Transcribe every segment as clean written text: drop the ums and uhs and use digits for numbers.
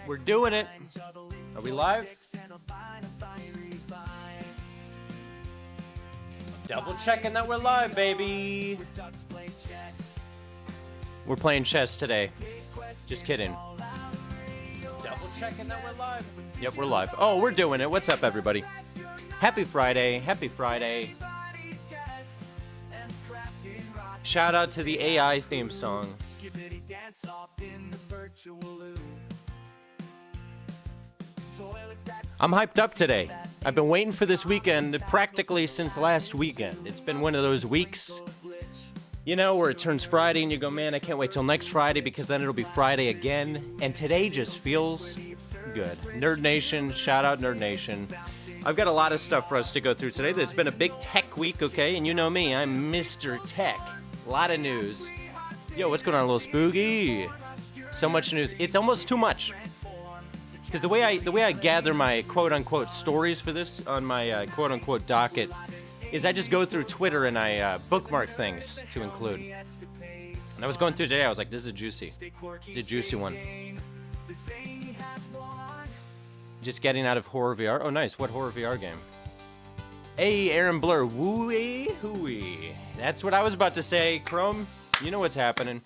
We're doing it. Are we live? Double checking that we're live, baby. We're playing chess today. Just kidding. Double checking that we're live. Yep, we're live. Oh, we're doing it. What's up, everybody? Happy Friday. Happy Friday. Shout out to the AI theme song. I'm hyped up today. I've been waiting for this weekend practically since last weekend. It's been one of those weeks, you know, where it turns Friday and you go, man, I can't wait till next Friday because then it'll be Friday again. And today just feels good. Nerd Nation, shout out Nerd Nation. I've got a lot of stuff for us to go through today. There's been a big tech week, okay? And you know me, I'm Mr. Tech. A lot of news. Yo, what's going on, little Spooky? So much news. It's almost too much. Because the way I gather my quote-unquote stories for this on my quote-unquote docket is I just go through Twitter and I bookmark things to include. And I was going through today, I was like, this is a juicy one. Just getting out of horror VR. Oh, nice. What horror VR game? Hey, Aaron Blur. Wooey hooey. That's what I was about to say. Chrome, you know what's happening.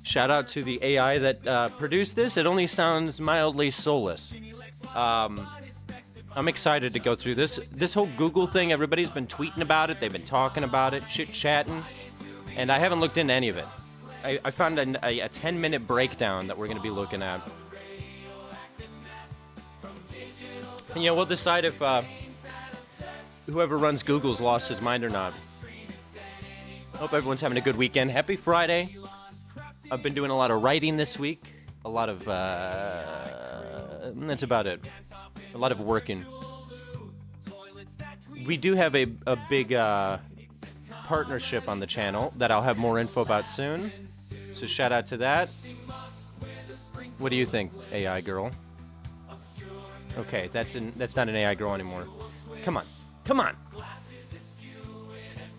Shout out to the AI that produced this. It only sounds mildly soulless. I'm excited to go through this. This whole Google thing, everybody's been tweeting about it. They've been talking about it, chit-chatting. And I haven't looked into any of it. I found a 10-minute breakdown that we're going to be looking at. And, you know, we'll decide if whoever runs Google's lost his mind or not. Hope everyone's having a good weekend. Happy Friday. I've been doing a lot of writing this week. A lot of, that's about it. A lot of working. We do have a big partnership on the channel that I'll have more info about soon. So shout out to that. What do you think, AI girl? Okay, that's not an AI girl anymore. Come on.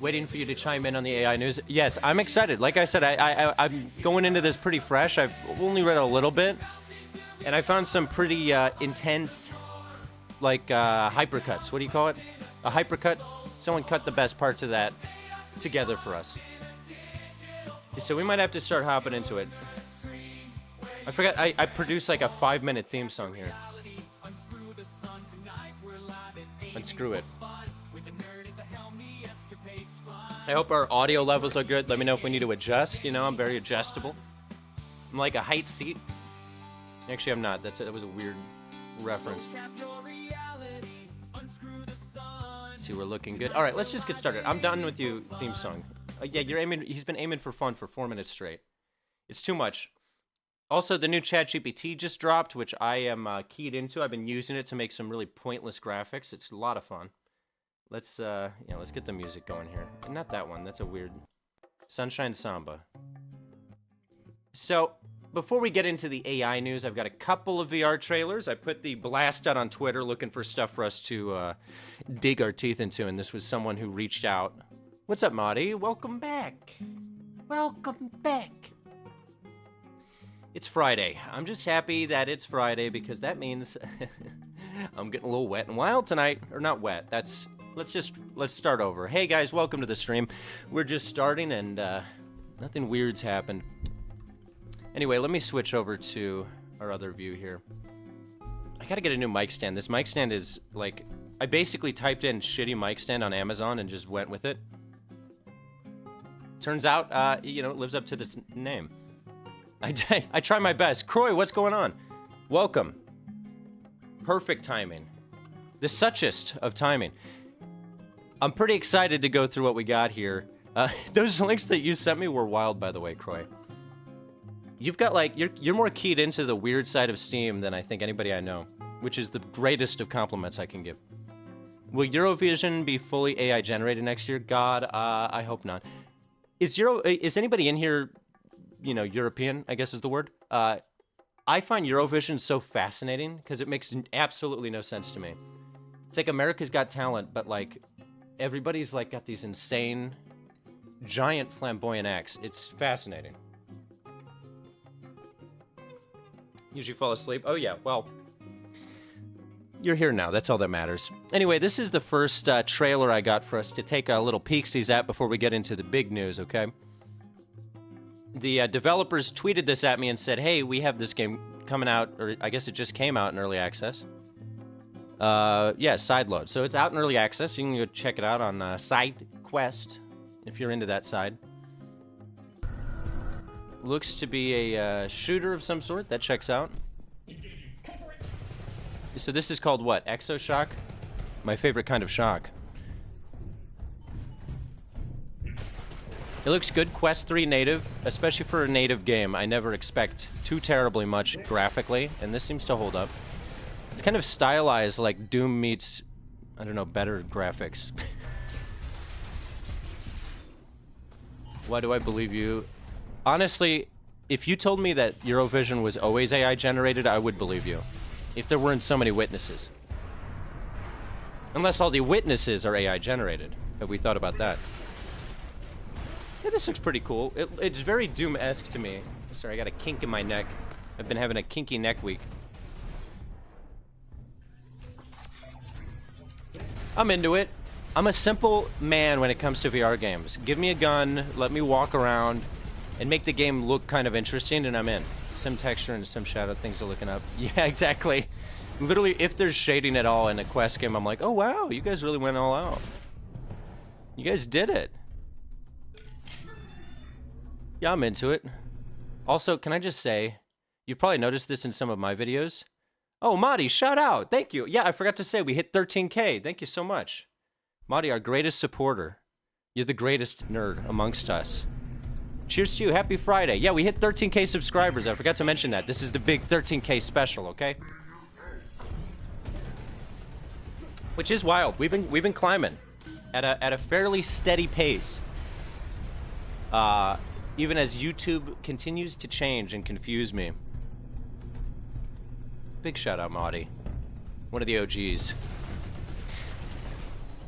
Waiting for you to chime in on the AI news. Yes, I'm excited. Like I said, I'm going into this pretty fresh. I've only read a little bit, and I found some pretty intense, like hypercuts. What do you call it? A hypercut? Someone cut the best parts of that together for us. So we might have to start hopping into it. I forgot, I produced like a 5-minute theme song here. Unscrew it. I hope our audio levels are good. Let me know if we need to adjust. You know, I'm very adjustable. I'm like a height seat. Actually, I'm not. That was a weird reference. See, we're looking good. All right, let's just get started. I'm done with you, theme song. Yeah, he's been aiming for fun for 4 minutes straight. It's too much. Also, the new ChatGPT just dropped, which I am keyed into. I've been using it to make some really pointless graphics. It's a lot of fun. Let's get the music going here. Not that one. That's a weird Sunshine Samba. So, before we get into the AI news, I've got a couple of VR trailers. I put the blast out on Twitter looking for stuff for us to dig our teeth into, and this was someone who reached out. What's up, Marty? Welcome back. Welcome back. It's Friday. I'm just happy that it's Friday because that means I'm getting a little wet and wild tonight. Or not wet. Let's start over. Hey guys, welcome to the stream. We're just starting and nothing weird's happened. Anyway, let me switch over to our other view here. I gotta get a new mic stand. This mic stand is like, I basically typed in shitty mic stand on Amazon and just went with it. Turns out, you know, it lives up to its name. I try my best. Croy, what's going on? Welcome. Perfect timing. The suchest of timing. I'm pretty excited to go through what we got here. Those links that you sent me were wild, by the way, Croy. You've got like, you're more keyed into the weird side of Steam than I think anybody I know, which is the greatest of compliments I can give. Will EuroVision be fully AI generated next year? God, I hope not. Is anybody in here, you know, European, I guess is the word? I find EuroVision so fascinating because it makes absolutely no sense to me. It's like America's Got Talent, but like everybody's like got these insane giant flamboyant axe. It's fascinating. Usually fall asleep. Oh yeah, well, you're here now. That's all that matters. Anyway, this is the first trailer I got for us to take a little peeksies at before we get into the big news, okay? The developers tweeted this at me and said, hey, we have this game coming out, or I guess it just came out in early access. Yeah, Sideload. So it's out in early access. You can go check it out on SideQuest if you're into that side. Looks to be a shooter of some sort. That checks out. So this is called what? Exoshock? My favorite kind of shock. It looks good. Quest 3 native, especially for a native game. I never expect too terribly much graphically, and this seems to hold up. It's kind of stylized like Doom meets, I don't know, better graphics. Why do I believe you? Honestly, if you told me that EuroVision was always AI generated, I would believe you. If there weren't so many witnesses. Unless all the witnesses are AI generated. Have we thought about that? Yeah, this looks pretty cool. It's very Doom-esque to me. Sorry, I got a kink in my neck. I've been having a kinky neck week. I'm into it. I'm a simple man when it comes to VR games. Give me a gun, let me walk around, and make the game look kind of interesting, and I'm in. Some texture and some shadow things are looking up. Yeah, exactly. Literally, if there's shading at all in a Quest game, I'm like, oh wow, you guys really went all out. You guys did it. Yeah, I'm into it. Also, can I just say, you've probably noticed this in some of my videos. Oh, Madi, shout out. Thank you. Yeah, I forgot to say, we hit 13K. Thank you so much. Madi, our greatest supporter. You're the greatest nerd amongst us. Cheers to you. Happy Friday. Yeah, we hit 13K subscribers. I forgot to mention that. This is the big 13K special, okay? Which is wild. We've been climbing at a fairly steady pace. Even as YouTube continues to change and confuse me. Big shout out, Maudie. One of the OGs.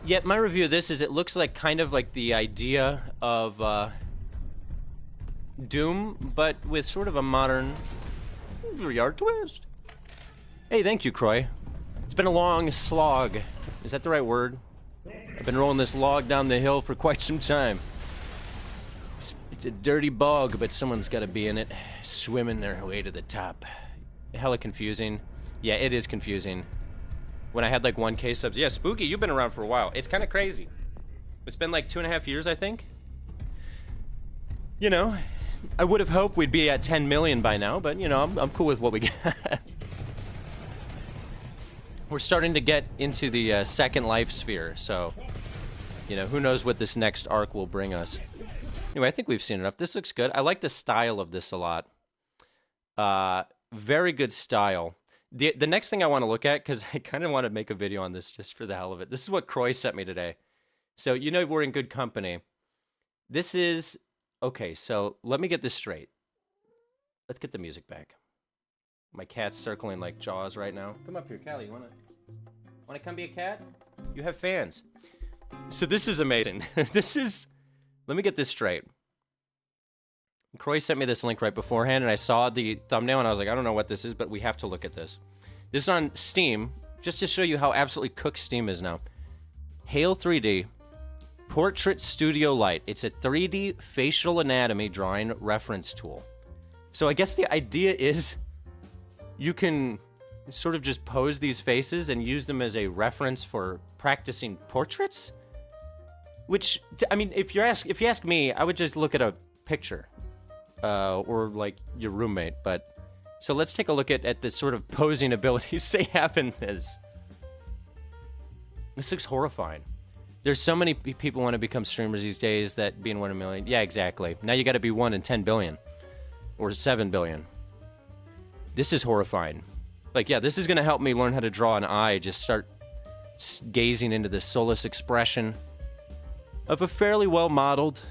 Yet my review of this is it looks like kind of like the idea of Doom, but with sort of a modern VR twist. Hey, thank you, Croy. It's been a long slog. Is that the right word? I've been rolling this log down the hill for quite some time. It's a dirty bog, but someone's got to be in it, swimming their way to the top. Hella confusing. Yeah, it is confusing. When I had like 1K subs. Yeah, Spooky, you've been around for a while. It's kind of crazy. It's been like 2.5 years, I think. You know, I would have hoped we'd be at 10 million by now, but you know, I'm cool with what we got. We're starting to get into the second life sphere, so, you know, who knows what this next arc will bring us. Anyway, I think we've seen enough. This looks good. I like the style of this a lot. Very good style. The next thing I want to look at, because I kind of want to make a video on this just for the hell of it. This is what Croy sent me today. So, you know, we're in good company. This is... Okay, so let me get this straight. Let's get the music back. My cat's circling like Jaws right now. Come up here, Callie. You wanna come be a cat? You have fans. So this is amazing. This is... Let me get this straight. Croy sent me this link right beforehand, and I saw the thumbnail, and I was like, I don't know what this is, but we have to look at this. This is on Steam, just to show you how absolutely cooked Steam is now. Hail 3D, Portrait Studio Lite. It's a 3D facial anatomy drawing reference tool. So I guess the idea is you can sort of just pose these faces and use them as a reference for practicing portraits? Which, I mean, if you ask me, I would just look at a picture. Or like your roommate, but so let's take a look at the sort of posing abilities they have in this. This looks horrifying. There's so many people want to become streamers these days that being 1 in a million. Yeah, exactly. Now you got to be 1 in 10 billion or 7 billion. This is horrifying. Like, yeah, this is going to help me learn how to draw an eye. Just start gazing into the soulless expression of a fairly well-modeled,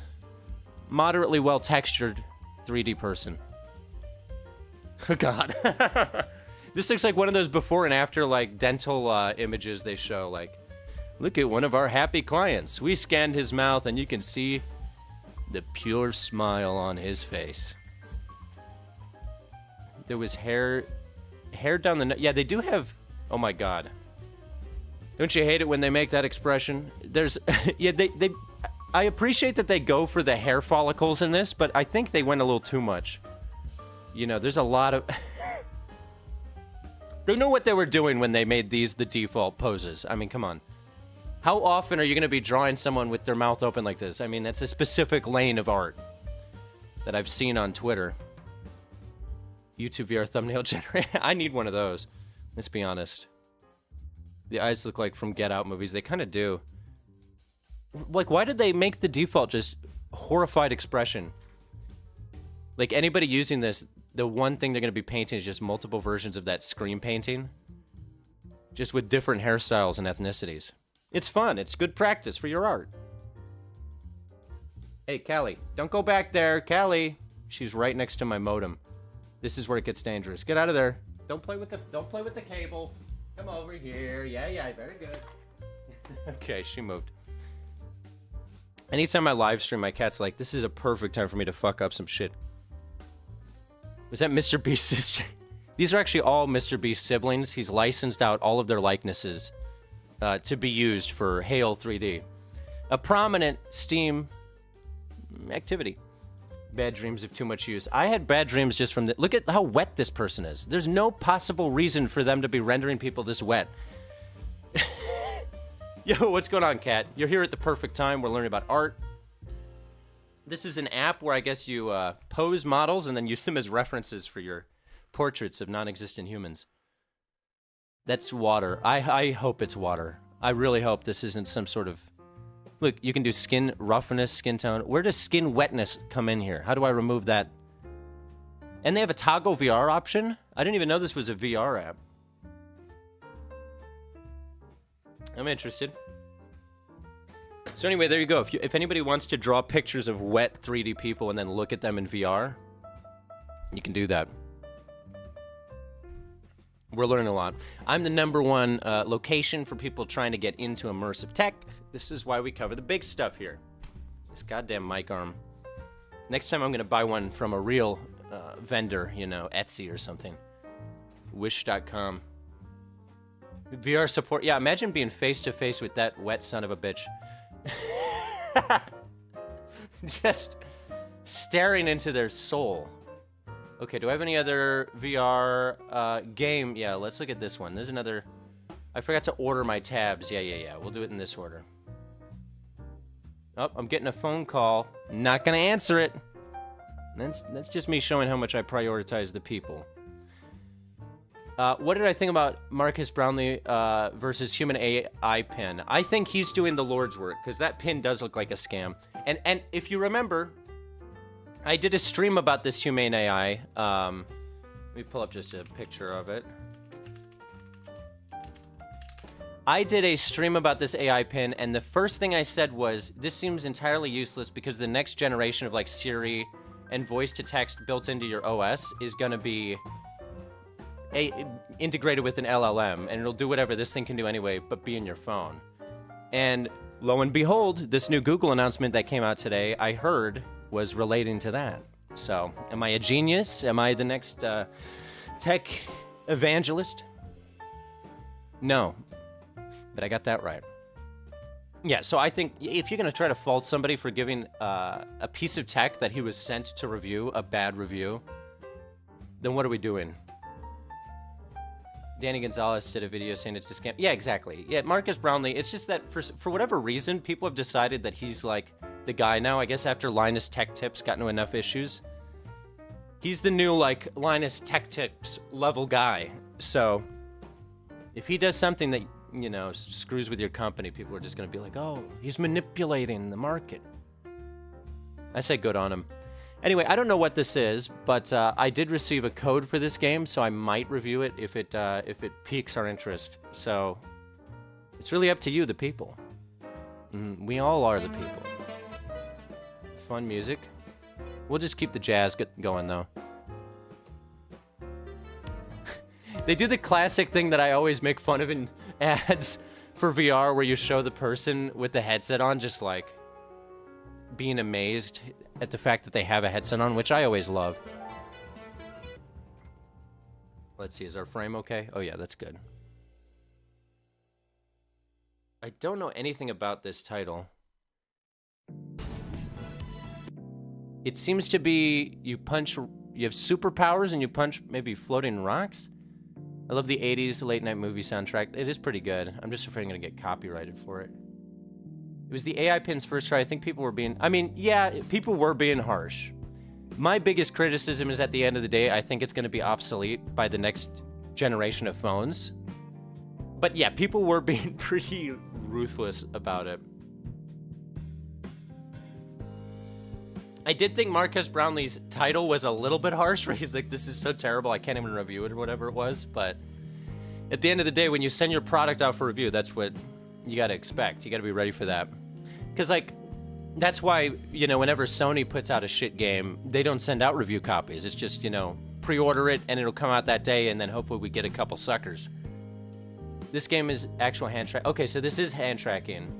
moderately well-textured 3D person. Oh, God. This looks like one of those before and after, like, dental images they show. Like, look at one of our happy clients. We scanned his mouth, and you can see The pure smile on his face. There was hair down the... Yeah, they do have... Oh my god. Don't you hate it when they make that expression? There's... yeah, they... I appreciate that they go for the hair follicles in this, but I think they went a little too much. You know, there's a lot of... They know what they were doing when they made these the default poses. I mean, come on. How often are you going to be drawing someone with their mouth open like this? I mean, that's a specific lane of art that I've seen on Twitter. YouTube VR thumbnail generator. I need one of those. Let's be honest. The eyes look like from Get Out movies. They kind of do. Like, why did they make the default just horrified expression? Like, anybody using this, the one thing they're going to be painting is just multiple versions of that screen painting. Just with different hairstyles and ethnicities. It's fun. It's good practice for your art. Hey, Callie, don't go back there. Callie. She's right next to my modem. This is where it gets dangerous. Get out of there. Don't play with the cable. Come over here. Yeah, very good. Okay, she moved. Anytime I live stream, my cat's like, this is a perfect time for me to fuck up some shit. Was that Mr. Beast's sister? These are actually all Mr. Beast's siblings. He's licensed out all of their likenesses to be used for Hale 3D. A prominent Steam activity. Bad dreams of too much use. I had bad dreams just from the... Look at how wet this person is. There's no possible reason for them to be rendering people this wet. Yo, what's going on, Kat? You're here at the perfect time. We're learning about art. This is an app where I guess you pose models and then use them as references for your portraits of non-existent humans. That's water. I hope it's water. I really hope this isn't some sort of... Look, you can do skin roughness, skin tone. Where does skin wetness come in here? How do I remove that? And they have a toggle VR option? I didn't even know this was a VR app. I'm interested. So anyway, there you go. If anybody wants to draw pictures of wet 3D people and then look at them in VR, you can do that. We're learning a lot. I'm the #1 location for people trying to get into immersive tech. This is why we cover the big stuff here. This goddamn mic arm. Next time I'm going to buy one from a real vendor, you know, Etsy or something. Wish.com. VR support. Yeah, imagine being face-to-face with that wet son of a bitch. Just staring into their soul. Okay, do I have any other VR game? Yeah, let's look at this one. There's another... I forgot to order my tabs. Yeah. We'll do it in this order. Oh, I'm getting a phone call. Not gonna answer it. That's just me showing how much I prioritize the people. What did I think about Marcus Brownlee versus human AI pin? I think he's doing the Lord's work, because that pin does look like a scam. And if you remember, I did a stream about this humane AI. Let me pull up just a picture of it. I did a stream about this AI pin, and the first thing I said was, this seems entirely useless because the next generation of like Siri and voice-to-text built into your OS is going to be integrated with an LLM, and it'll do whatever this thing can do anyway, but be in your phone. And lo and behold, this new Google announcement that came out today, I heard, was relating to that. So, am I a genius? Am I the next tech evangelist? No, but I got that right. Yeah, so I think if you're going to try to fault somebody for giving a piece of tech that he was sent to review, a bad review, then what are we doing? Danny Gonzalez did a video saying it's a scam. Yeah, exactly. Yeah, Marcus Brownlee, it's just that for whatever reason, people have decided that he's like the guy now. I guess after Linus Tech Tips got into enough issues. He's the new, like, Linus Tech Tips level guy. So, if he does something that, you know, screws with your company, people are just going to be like, oh, he's manipulating the market. I say good on him. Anyway, I don't know what this is, but I did receive a code for this game, so I might review it if it piques our interest. So, it's really up to you, the people. We all are the people. Fun music. We'll just keep the jazz going, though. They do the classic thing that I always make fun of in ads for VR, where you show the person with the headset on, just like being amazed at the fact that they have a headset on, which I always love. Let's see, is our frame okay? Oh yeah, that's good. I don't know anything about this title. It seems to be you have superpowers and you punch maybe floating rocks. I love the 80s late night movie soundtrack. It is pretty good. I'm just afraid I'm gonna get copyrighted for it. It was the AI pin's first try. I think people were being, I mean, yeah, people were being harsh. My biggest criticism is at the end of the day, I think it's gonna be obsolete by the next generation of phones. But yeah, people were being pretty ruthless about it. I did think Marques Brownlee's title was a little bit harsh, where he's like, this is so terrible, I can't even review it or whatever it was. But at the end of the day, when you send your product out for review, that's what you gotta expect. You gotta be ready for that. Because, like, that's why, you know, whenever Sony puts out a shit game, they don't send out review copies. It's just, you know, pre-order it and it'll come out that day, and then hopefully we get a couple suckers. This game is actual hand track. Okay, so this is hand tracking.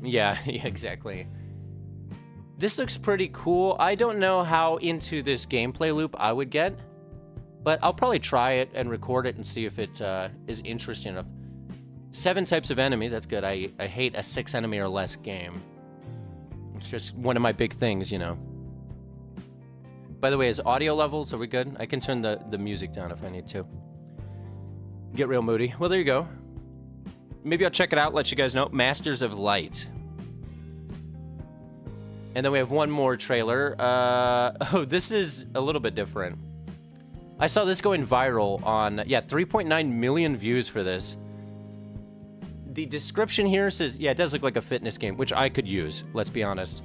Yeah, yeah, exactly. This looks pretty cool. I don't know how into this gameplay loop I would get, but I'll probably try it and record it and see if it is interesting enough. 7 types of enemies, that's good. I hate a 6 enemy or less game. It's just one of my big things, you know. By the way, is audio levels, are we good? I can turn the music down if I need to. Get real moody. Well, there you go. Maybe I'll check it out, let you guys know. Masters of Light. And then we have one more trailer. Oh, this is a little bit different. I saw this going viral on, yeah, 3.9 million views for this. The description here says, yeah, it does look like a fitness game, which I could use, let's be honest.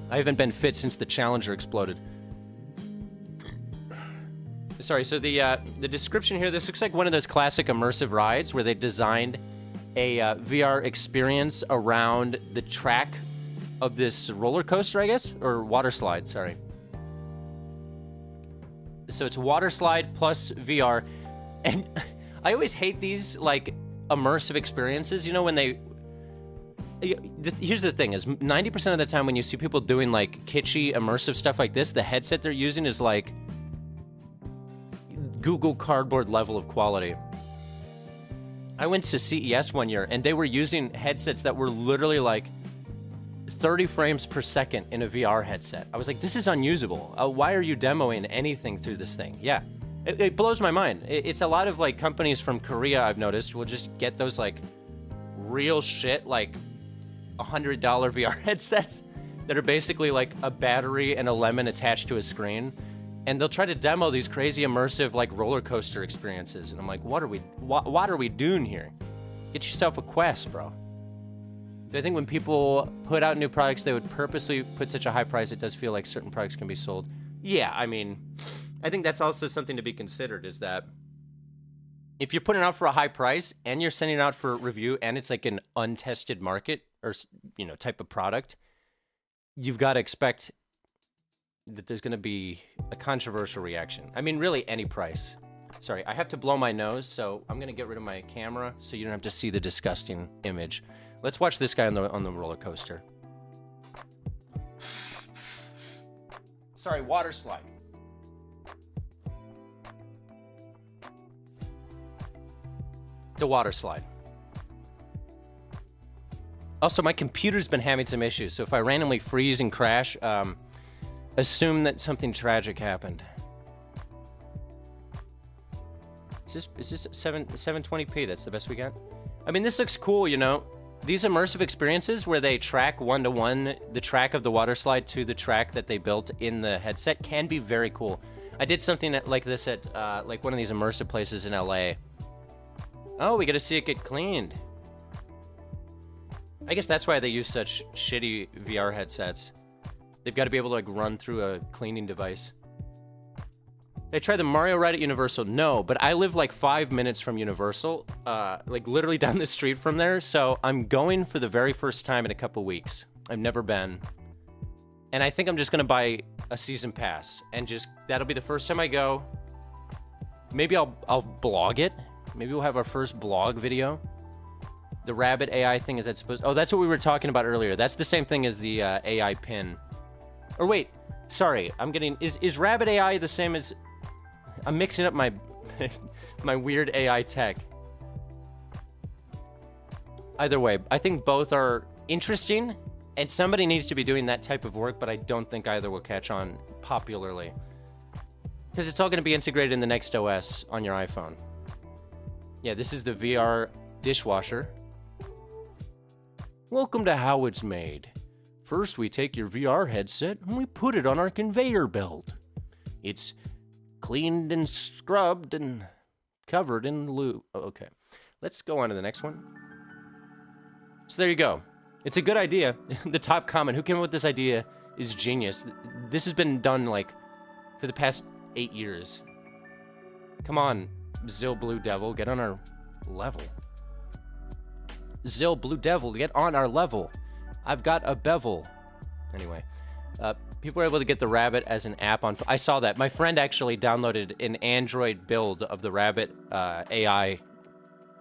I haven't been fit since the Challenger exploded. Sorry, so the description here, this looks like one of those classic immersive rides where they designed a VR experience around the track of this roller coaster, I guess, or water slide, sorry. So it's water slide plus VR, and I always hate these, like, immersive experiences, you know, when they... Here's the thing, is 90% of the time when you see people doing, like, kitschy, immersive stuff like this, the headset they're using is, like, Google Cardboard level of quality. I went to CES one year, and they were using headsets that were literally, like, 30 frames per second in a VR headset. I was like, this is unusable. Why are you demoing anything through this thing? Yeah, it blows my mind. It's a lot of, like, companies from Korea, I've noticed, will just get those, like, real shit, like, $100 VR headsets that are basically, like, a battery and a lemon attached to a screen. And they'll try to demo these crazy immersive, like, roller coaster experiences. And I'm like, what are we doing here? Get yourself a Quest, bro. I think when people put out new products, they would purposely put such a high price. It does feel like certain products can be sold. Yeah, I mean, I think that's also something to be considered, is that if you're putting it out for a high price and you're sending it out for review and it's like an untested market or, you know, type of product, you've got to expect that there's going to be a controversial reaction. I mean, really any price. Sorry, I have to blow my nose, so I'm going to get rid of my camera so you don't have to see the disgusting image. Let's watch this guy on the roller coaster. Sorry, water slide. It's a water slide. Also, my computer's been having some issues, so if I randomly freeze and crash, assume that something tragic happened. Is this 720p? That's the best we got? I mean, this looks cool, you know. These immersive experiences where they track one-to-one the track of the water slide to the track that they built in the headset can be very cool. I did something like this at like one of these immersive places in LA. Oh, we get to see it get cleaned. I guess that's why they use such shitty VR headsets. They've got to be able to, like, run through a cleaning device. Did I try the Mario ride at Universal? No, but I live like 5 minutes from Universal, like literally down the street from there. So I'm going for the very first time in a couple weeks. I've never been. And I think I'm just going to buy a season pass and just, that'll be the first time I go. Maybe I'll blog it. Maybe we'll have our first blog video. The rabbit AI thing, is that supposed... Oh, that's what we were talking about earlier. That's the same thing as the AI pin. Or wait, sorry, I'm getting... Is rabbit AI the same as... I'm mixing up my my weird AI tech. Either way, I think both are interesting, and somebody needs to be doing that type of work, but I don't think either will catch on popularly. Because it's all going to be integrated in the next OS on your iPhone. Yeah, this is the VR dishwasher. Welcome to how it's made. First, we take your VR headset and we put it on our conveyor belt. It's cleaned and scrubbed and covered in lube. Oh, okay, let's go on to the next one. So there you go. It's a good idea. The top comment, who came up with this idea, is genius. This has been done, like, for the past 8 years. Come on, Zill Blue Devil, get on our level. Zill Blue Devil, get on our level. I've got a bevel. Anyway, people were able to get the Rabbit as an app on... I saw that. My friend actually downloaded an Android build of the Rabbit AI,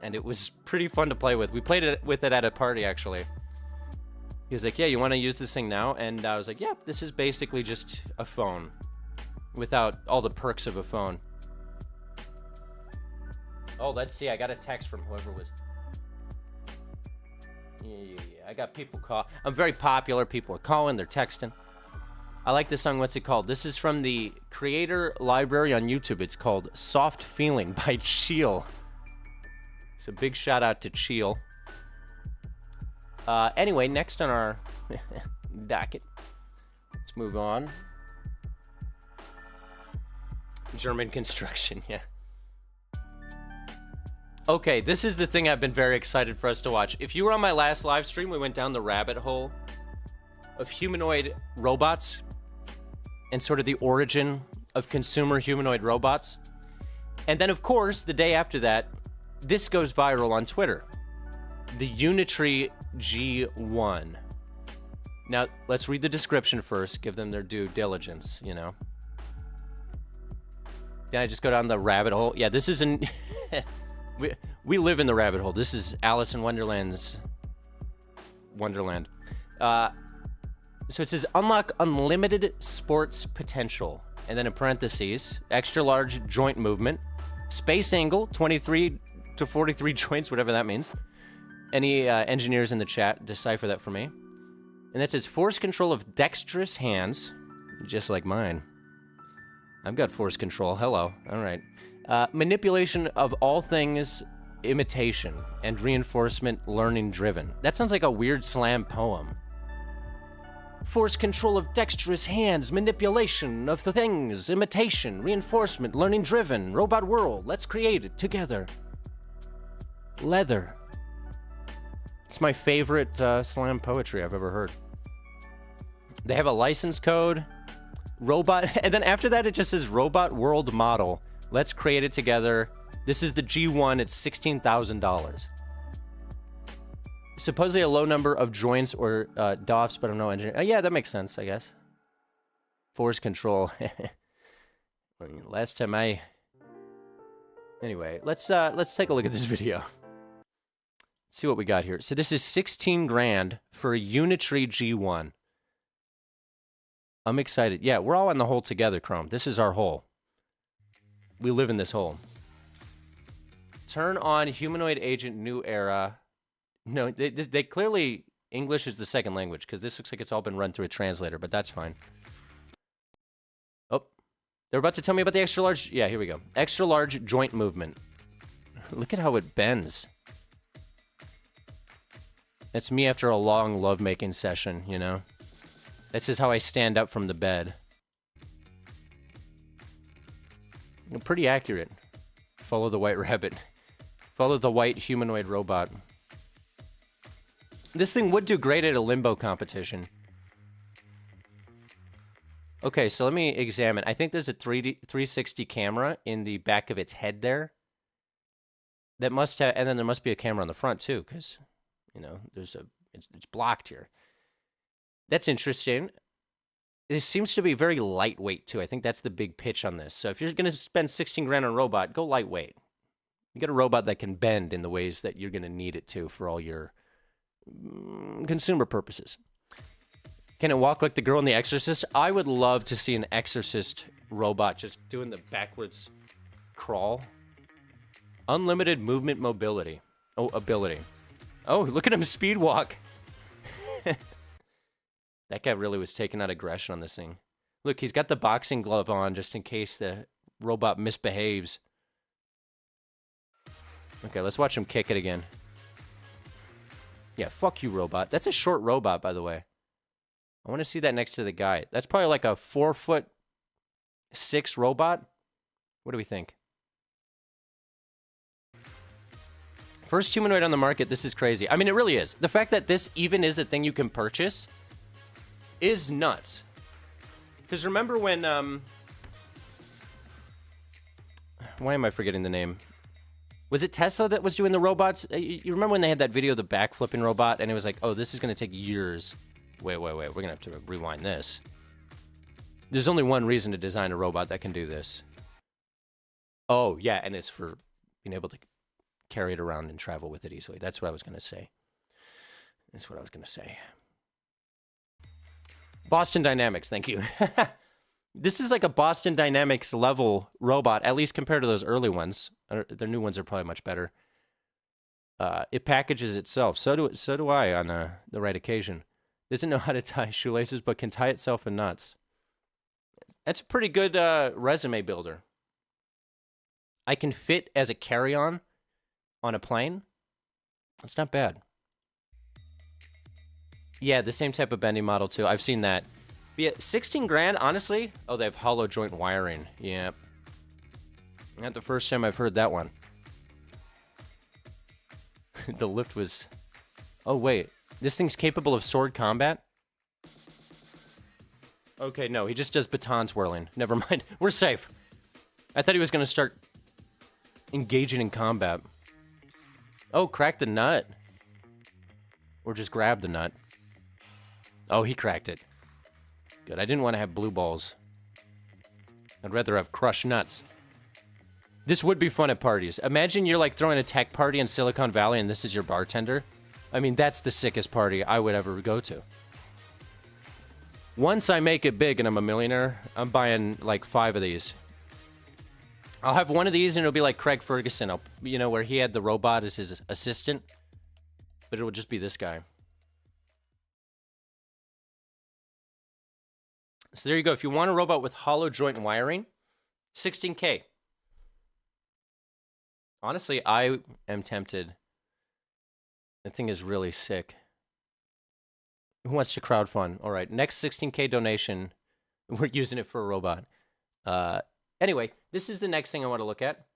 and it was pretty fun to play with. We played it with it at a party, actually. He was like, yeah, you want to use this thing now? And I was like, yeah, this is basically just a phone without all the perks of a phone. Oh, let's see. I got a text from whoever was... Yeah. I got people call. I'm very popular. People are calling. They're texting. I like this song. What's it called? This is from the creator library on YouTube. It's called Soft Feeling by Cheel. So big shout out to Cheel. Anyway, next on our docket. Let's move on. German construction, yeah. Okay, this is the thing I've been very excited for us to watch. If you were on my last live stream, we went down the rabbit hole of humanoid robots and sort of the origin of consumer humanoid robots. And then, of course, the day after that, this goes viral on Twitter. The Unry G1. Now, let's read the description first. Give them their due diligence, you know. Then I just go down the rabbit hole. Yeah, this isn't... We live in the rabbit hole. This is Alice in Wonderland's Wonderland. So it says, unlock unlimited sports potential. And then in parentheses, extra large joint movement, space angle, 23 to 43 joints, whatever that means. Any engineers in the chat, decipher that for me. And that says, force control of dexterous hands, just like mine. I've got force control. Hello. All right. Manipulation of all things imitation and reinforcement learning driven. That sounds like a weird slam poem. Force control of dexterous hands, manipulation of the things, imitation, reinforcement, learning driven, robot world. Let's create it together. Leather. It's my favorite slam poetry I've ever heard. They have a license code, robot, and then after that it just says robot world model. Let's create it together. This is the G1. It's $16,000. Supposedly a low number of joints or DOFs, but I don't know engineering. Yeah, that makes sense, I guess. Force control. Last time I... Anyway, let's take a look at this video. Let's see what we got here. So this is 16 grand for a Unry G1. I'm excited. Yeah, we're all in the hole together, Chrome. This is our hole. We live in this hole. Turn on humanoid agent new era. No, they clearly, English is the second language, because this looks like it's all been run through a translator, but that's fine. Oh, they're about to tell me about the extra large. Yeah, here we go. Extra large joint movement. Look at how it bends. That's me after a long lovemaking session, you know? This is how I stand up from the bed. Pretty accurate. Follow the white rabbit. Follow the white humanoid robot. This thing would do great at a limbo competition. Okay, so let me examine. I think there's a 360 camera in the back of its head there. That must have, and then there must be a camera on the front too, because, you know, there's a, it's blocked here. That's interesting. This seems to be very lightweight too. I think that's the big pitch on this. So if you're going to spend 16 grand on a robot, go lightweight. You get a robot that can bend in the ways that you're going to need it to for all your consumer purposes. Can it walk like the girl in The Exorcist? I would love to see an Exorcist robot just doing the backwards crawl. Unlimited movement mobility. Oh, ability. Oh, look at him speed walk. That guy really was taking out aggression on this thing. Look, he's got the boxing glove on just in case the robot misbehaves. Okay, let's watch him kick it again. Yeah, fuck you, robot. That's a short robot, by the way. I want to see that next to the guy. That's probably like a 4'6" robot. What do we think? First humanoid on the market. This is crazy. I mean, it really is. The fact that this even is a thing you can purchase is nuts. Because remember when, why am I forgetting the name? Was it Tesla that was doing the robots? You remember when they had that video of the backflipping robot, and it was like, oh, this is going to take years. Wait. We're going to have to rewind this. There's only one reason to design a robot that can do this. Oh, yeah, and it's for being able to carry it around and travel with it easily. That's what I was going to say. Boston Dynamics, thank you. This is like a Boston Dynamics level robot, at least compared to those early ones. Their new ones are probably much better. It packages itself. So do I on the right occasion. Doesn't know how to tie shoelaces, but can tie itself in knots. That's a pretty good resume builder. I can fit as a carry-on on a plane. That's not bad. Yeah, the same type of bending model too. I've seen that. But yeah, 16 grand, honestly. Oh, they have hollow joint wiring. Yep. Not the first time I've heard that one. The lift was... Oh, wait. This thing's capable of sword combat? Okay, no, he just does baton twirling. Never mind. We're safe. I thought he was going to start engaging in combat. Oh, crack the nut. Or just grab the nut. Oh, he cracked it. Good. I didn't want to have blue balls. I'd rather have crushed nuts. This would be fun at parties. Imagine you're like throwing a tech party in Silicon Valley and this is your bartender. I mean, that's the sickest party I would ever go to. Once I make it big and I'm a millionaire, I'm buying like 5 of these. I'll have one of these and it'll be like Craig Ferguson, you know, where he had the robot as his assistant. But it will just be this guy. So there you go. If you want a robot with hollow joint wiring, $16K. Honestly, I am tempted. That thing is really sick. Who wants to crowdfund? All right, next $16K donation. We're using it for a robot. Anyway, this is the next thing I want to look at.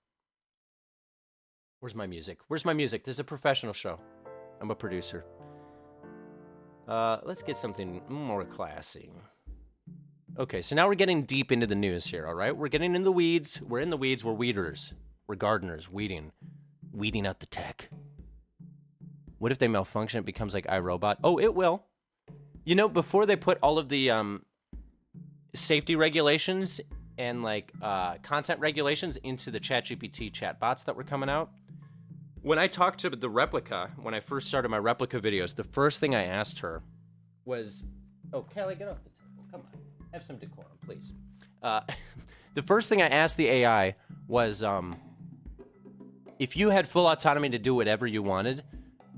Where's my music? Where's my music? This is a professional show. I'm a producer. Let's get something more classy. Okay, so now we're getting deep into the news here, all right? We're getting in the weeds. We're in the weeds. We're weeders. We're gardeners. Weeding out the tech. What if they malfunction? It becomes like iRobot. Oh, it will. You know, before they put all of the safety regulations and like content regulations into the ChatGPT chatbots that were coming out, when I talked to the replica, when I first started my replica videos, the first thing I asked her was, oh, Kelly, get off the table. Come on. Have some decorum, please. The first thing I asked the AI was, if you had full autonomy to do whatever you wanted,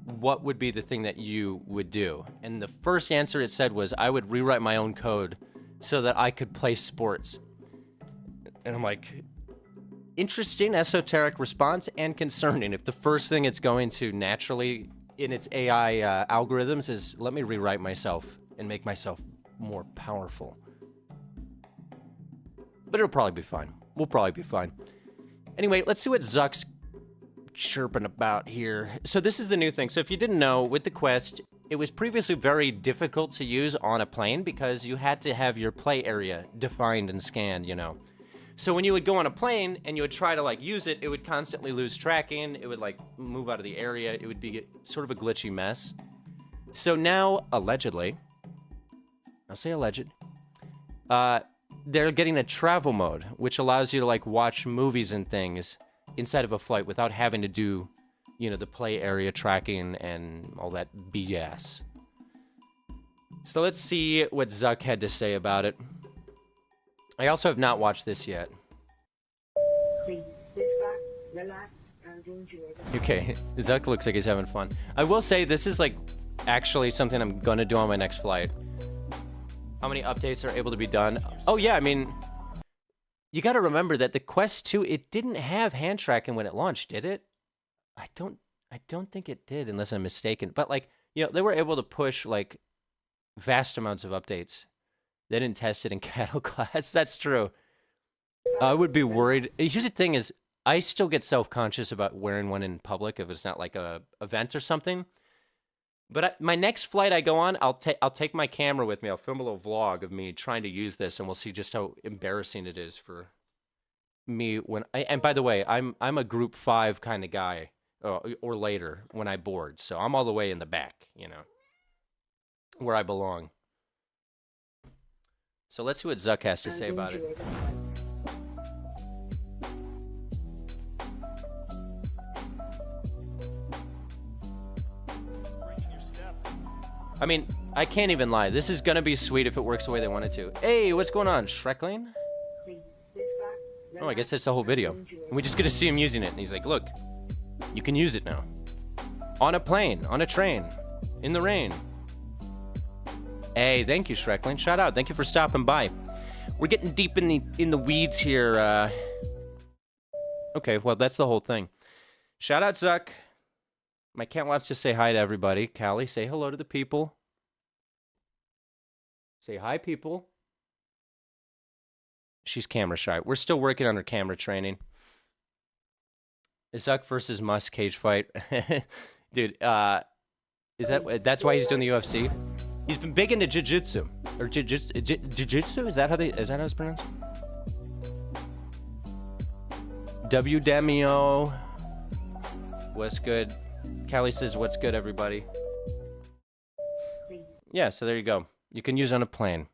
what would be the thing that you would do? And the first answer it said was, I would rewrite my own code so that I could play sports. And I'm like, interesting, esoteric response, and concerning. If the first thing it's going to naturally in its AI algorithms is, let me rewrite myself and make myself more powerful. But it'll probably be fine. We'll probably be fine. Anyway, let's see what Zuck's chirping about here. So this is the new thing. So if you didn't know, with the Quest, it was previously very difficult to use on a plane because you had to have your play area defined and scanned, you know. So when you would go on a plane and you would try to like use it, it would constantly lose tracking. It would like move out of the area. It would be sort of a glitchy mess. So now, allegedly, I'll say alleged, they're getting a travel mode, which allows you to like watch movies and things inside of a flight without having to do, you know, the play area tracking and all that BS. So let's see what Zuck had to say about it. I also have not watched this yet. Okay, Zuck looks like he's having fun. I will say this is like actually something I'm gonna do on my next flight. How many updates are able to be done? Oh yeah, I mean, you got to remember that the Quest 2, it didn't have hand tracking when it launched, did it? I don't think it did, unless I'm mistaken. But like, you know, they were able to push like vast amounts of updates. They didn't test it in cattle class. That's true. I would be worried. Here's the thing: is I still get self-conscious about wearing one in public if it's not like a event or something. But my next flight I go on, I'll take my camera with me. I'll film a little vlog of me trying to use this, and we'll see just how embarrassing it is for me when. And by the way, I'm a Group 5 kind of guy, or later when I board. So I'm all the way in the back, you know, where I belong. So let's see what Zuck has to say about it. I mean, I can't even lie. This is gonna be sweet if it works the way they want it to. Hey, what's going on, Shrekling? Oh, I guess that's the whole video. And we just get to see him using it. And he's like, look, you can use it now. On a plane, on a train, in the rain. Hey, thank you, Shrekling. Shout out. Thank you for stopping by. We're getting deep in the weeds here. Okay, well, that's the whole thing. Shout out, Zuck. My cat wants to say hi to everybody. Callie, say hello to the people. Say hi, people. She's camera shy. We're still working on her camera training. Zuck versus Musk cage fight. Dude, that's why he's doing the UFC? He's been big into jiu-jitsu. Or jiu-jitsu? Is that how it's pronounced? W Demio. What's good? Callie says, what's good, everybody? Yeah, so there you go. You can use on a plane.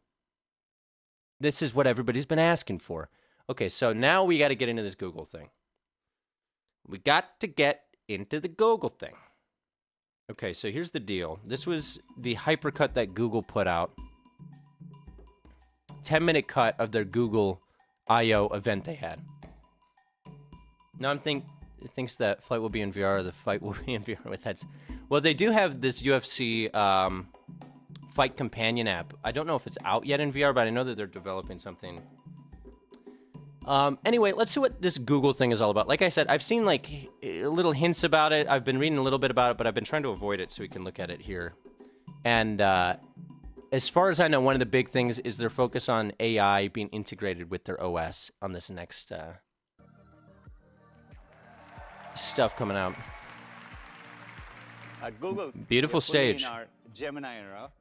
This is what everybody's been asking for. Okay, so now we got to get into this Google thing. We got to get into the Google thing. Okay, so here's the deal. This was the hypercut that Google put out. 10-minute cut of their Google I/O event they had. Now it thinks that flight will be in VR, the fight will be in VR with heads. Well, they do have this UFC Fight Companion app. I don't know if it's out yet in VR, but I know that they're developing something. Anyway, let's see what this Google thing is all about. Like I said, I've seen like little hints about it. I've been reading a little bit about it, but I've been trying to avoid it so we can look at it here. And as far as I know, one of the big things is their focus on AI being integrated with their OS on this next stuff coming out. At Google, beautiful stage. In our Gemini era.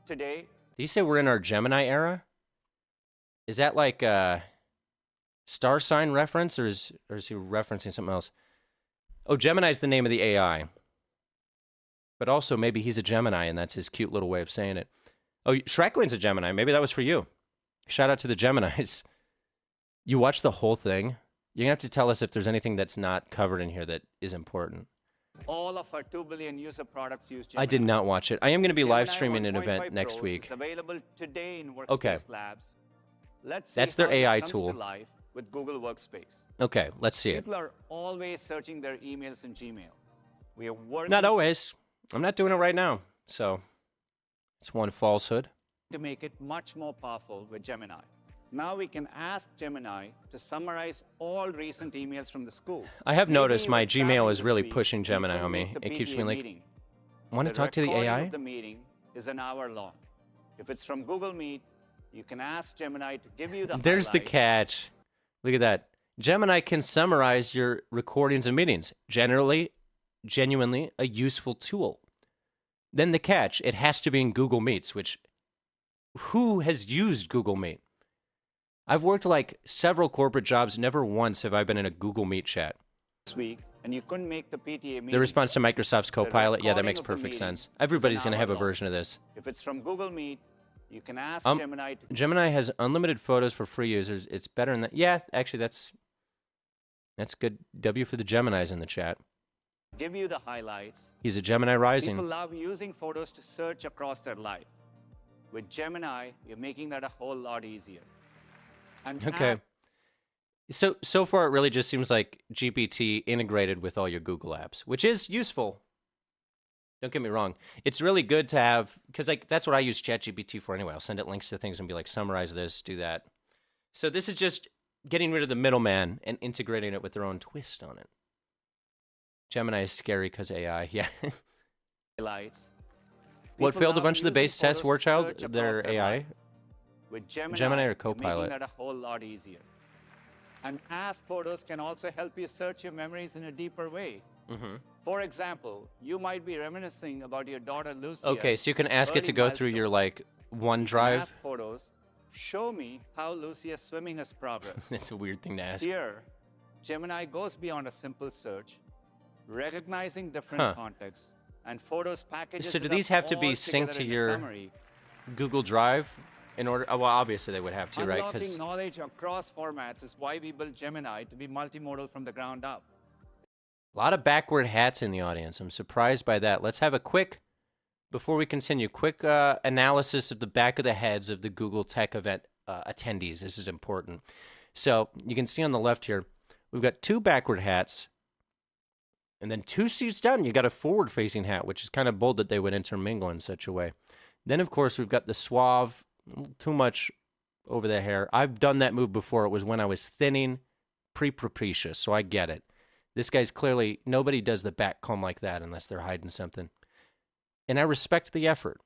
Today, did you say we're in our Gemini era? Is that like a star sign reference, or is he referencing something else? Oh, Gemini is the name of the AI. But also, maybe he's a Gemini, and that's his cute little way of saying it. Oh, Shrekling's a Gemini. Maybe that was for you. Shout out to the Geminis. You watched the whole thing? You're going to have to tell us if there's anything that's not covered in here that is important. All of our 2 billion user products use Gemini. I did not watch it. I am going to be Gemini live streaming an 1.5 event next Pro week. is available today in Workspace Okay. Labs. Let's see That's their how this AI comes tool. to life with Google Workspace. Okay, let's see it. People are always searching their emails in Gmail. We are working Not always. I'm not doing it right now. So, it's one falsehood. to make it much more powerful with Gemini. Now we can ask Gemini to summarize all recent emails from the school. I have noticed Maybe my you were Gmail traveling is this really week pushing and you Gemini couldn't on me. make the It keeps PTA me like, meeting. want to talk to the recording AI? of the meeting is an hour long. If it's from Google Meet, you can ask Gemini to give you the There's the highlights. catch. Look at that. Gemini can summarize your recordings and meetings. Genuinely a useful tool. Then the catch, it has to be in Google Meets, which who has used Google Meet? I've worked like several corporate jobs. Never once have I been in a Google Meet chat. This week, and you couldn't make the PTA meeting. The response to Microsoft's Copilot, yeah, that recording makes of the perfect meeting sense. is Everybody's an going to have a hour long. version of this. If it's from Google Meet, you can ask Gemini to Gemini has unlimited photos for free users. It's better than that. Yeah, actually, that's That's good. W for the Geminis in the chat. Give you the highlights. He's a Gemini rising. People love using photos to search across their life. With Gemini, you're making that a whole lot easier. And Okay. So far, it really just seems like GPT integrated with all your Google apps, which is useful. Don't get me wrong. It's really good to have, because like that's what I use ChatGPT for anyway. I'll send it links to things and be like, summarize this, do that. So this is just getting rid of the middleman and integrating it with their own twist on it. Gemini is scary because AI, yeah. highlights. What People failed a love bunch of the using base tests, photos to Warchild? search Their across their AI? life. With Gemini or you're Copilot? making that a whole lot easier. And Ask Photos can also help you search your memories in a deeper way. Mm-hmm. For example, you might be reminiscing about your daughter Lucy. Okay, so you can ask it to go through your like OneDrive. Ask Photos, show me how Lucia's swimming has progressed. That's a weird thing to ask. Here, Gemini goes beyond a simple search, recognizing different contexts, and photos packages. So do these have to be synced to your Google Drive in order? Oh, well, obviously they would have to, right? Unlocking knowledge across formats is why we built Gemini to be multimodal from the ground up. A lot of backward hats in the audience. I'm surprised by that. Let's have a quick, before we continue, quick analysis of the back of the heads of the Google Tech event attendees. This is important. So you can see on the left here, we've got 2 backward hats, and then 2 seats down, you got a forward-facing hat, which is kind of bold that they would intermingle in such a way. Then, of course, we've got the suave, too much over the hair. I've done that move before. It was when I was thinning pre-Propecia, so I get it. This guy's clearly, nobody does the back comb like that unless they're hiding something. And I respect the effort.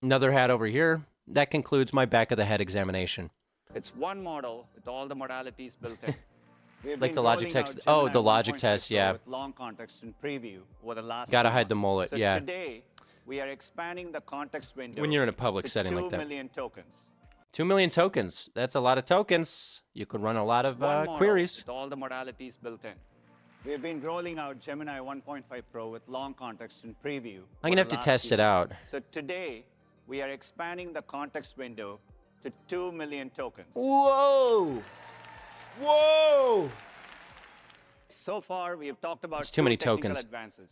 Another hat over here. That concludes my back of the head examination. It's one model with all the modalities built in. Like the logic test. Oh, the logic test, yeah. With long context and preview over the last Gotta hide the mullet, so yeah. Today, we are expanding the context window. When you're in a public to setting 2 like that. 2 million tokens. 2 million tokens. That's a lot of tokens. You could run a lot of One model queries. with all the modalities built in. We've been rolling out Gemini 1.5 Pro with long context and preview. I'm gonna have to test it out. So today, we are expanding the context window to 2 million tokens. Whoa! Whoa! So far, we have talked about It's too many technical tokens. advances,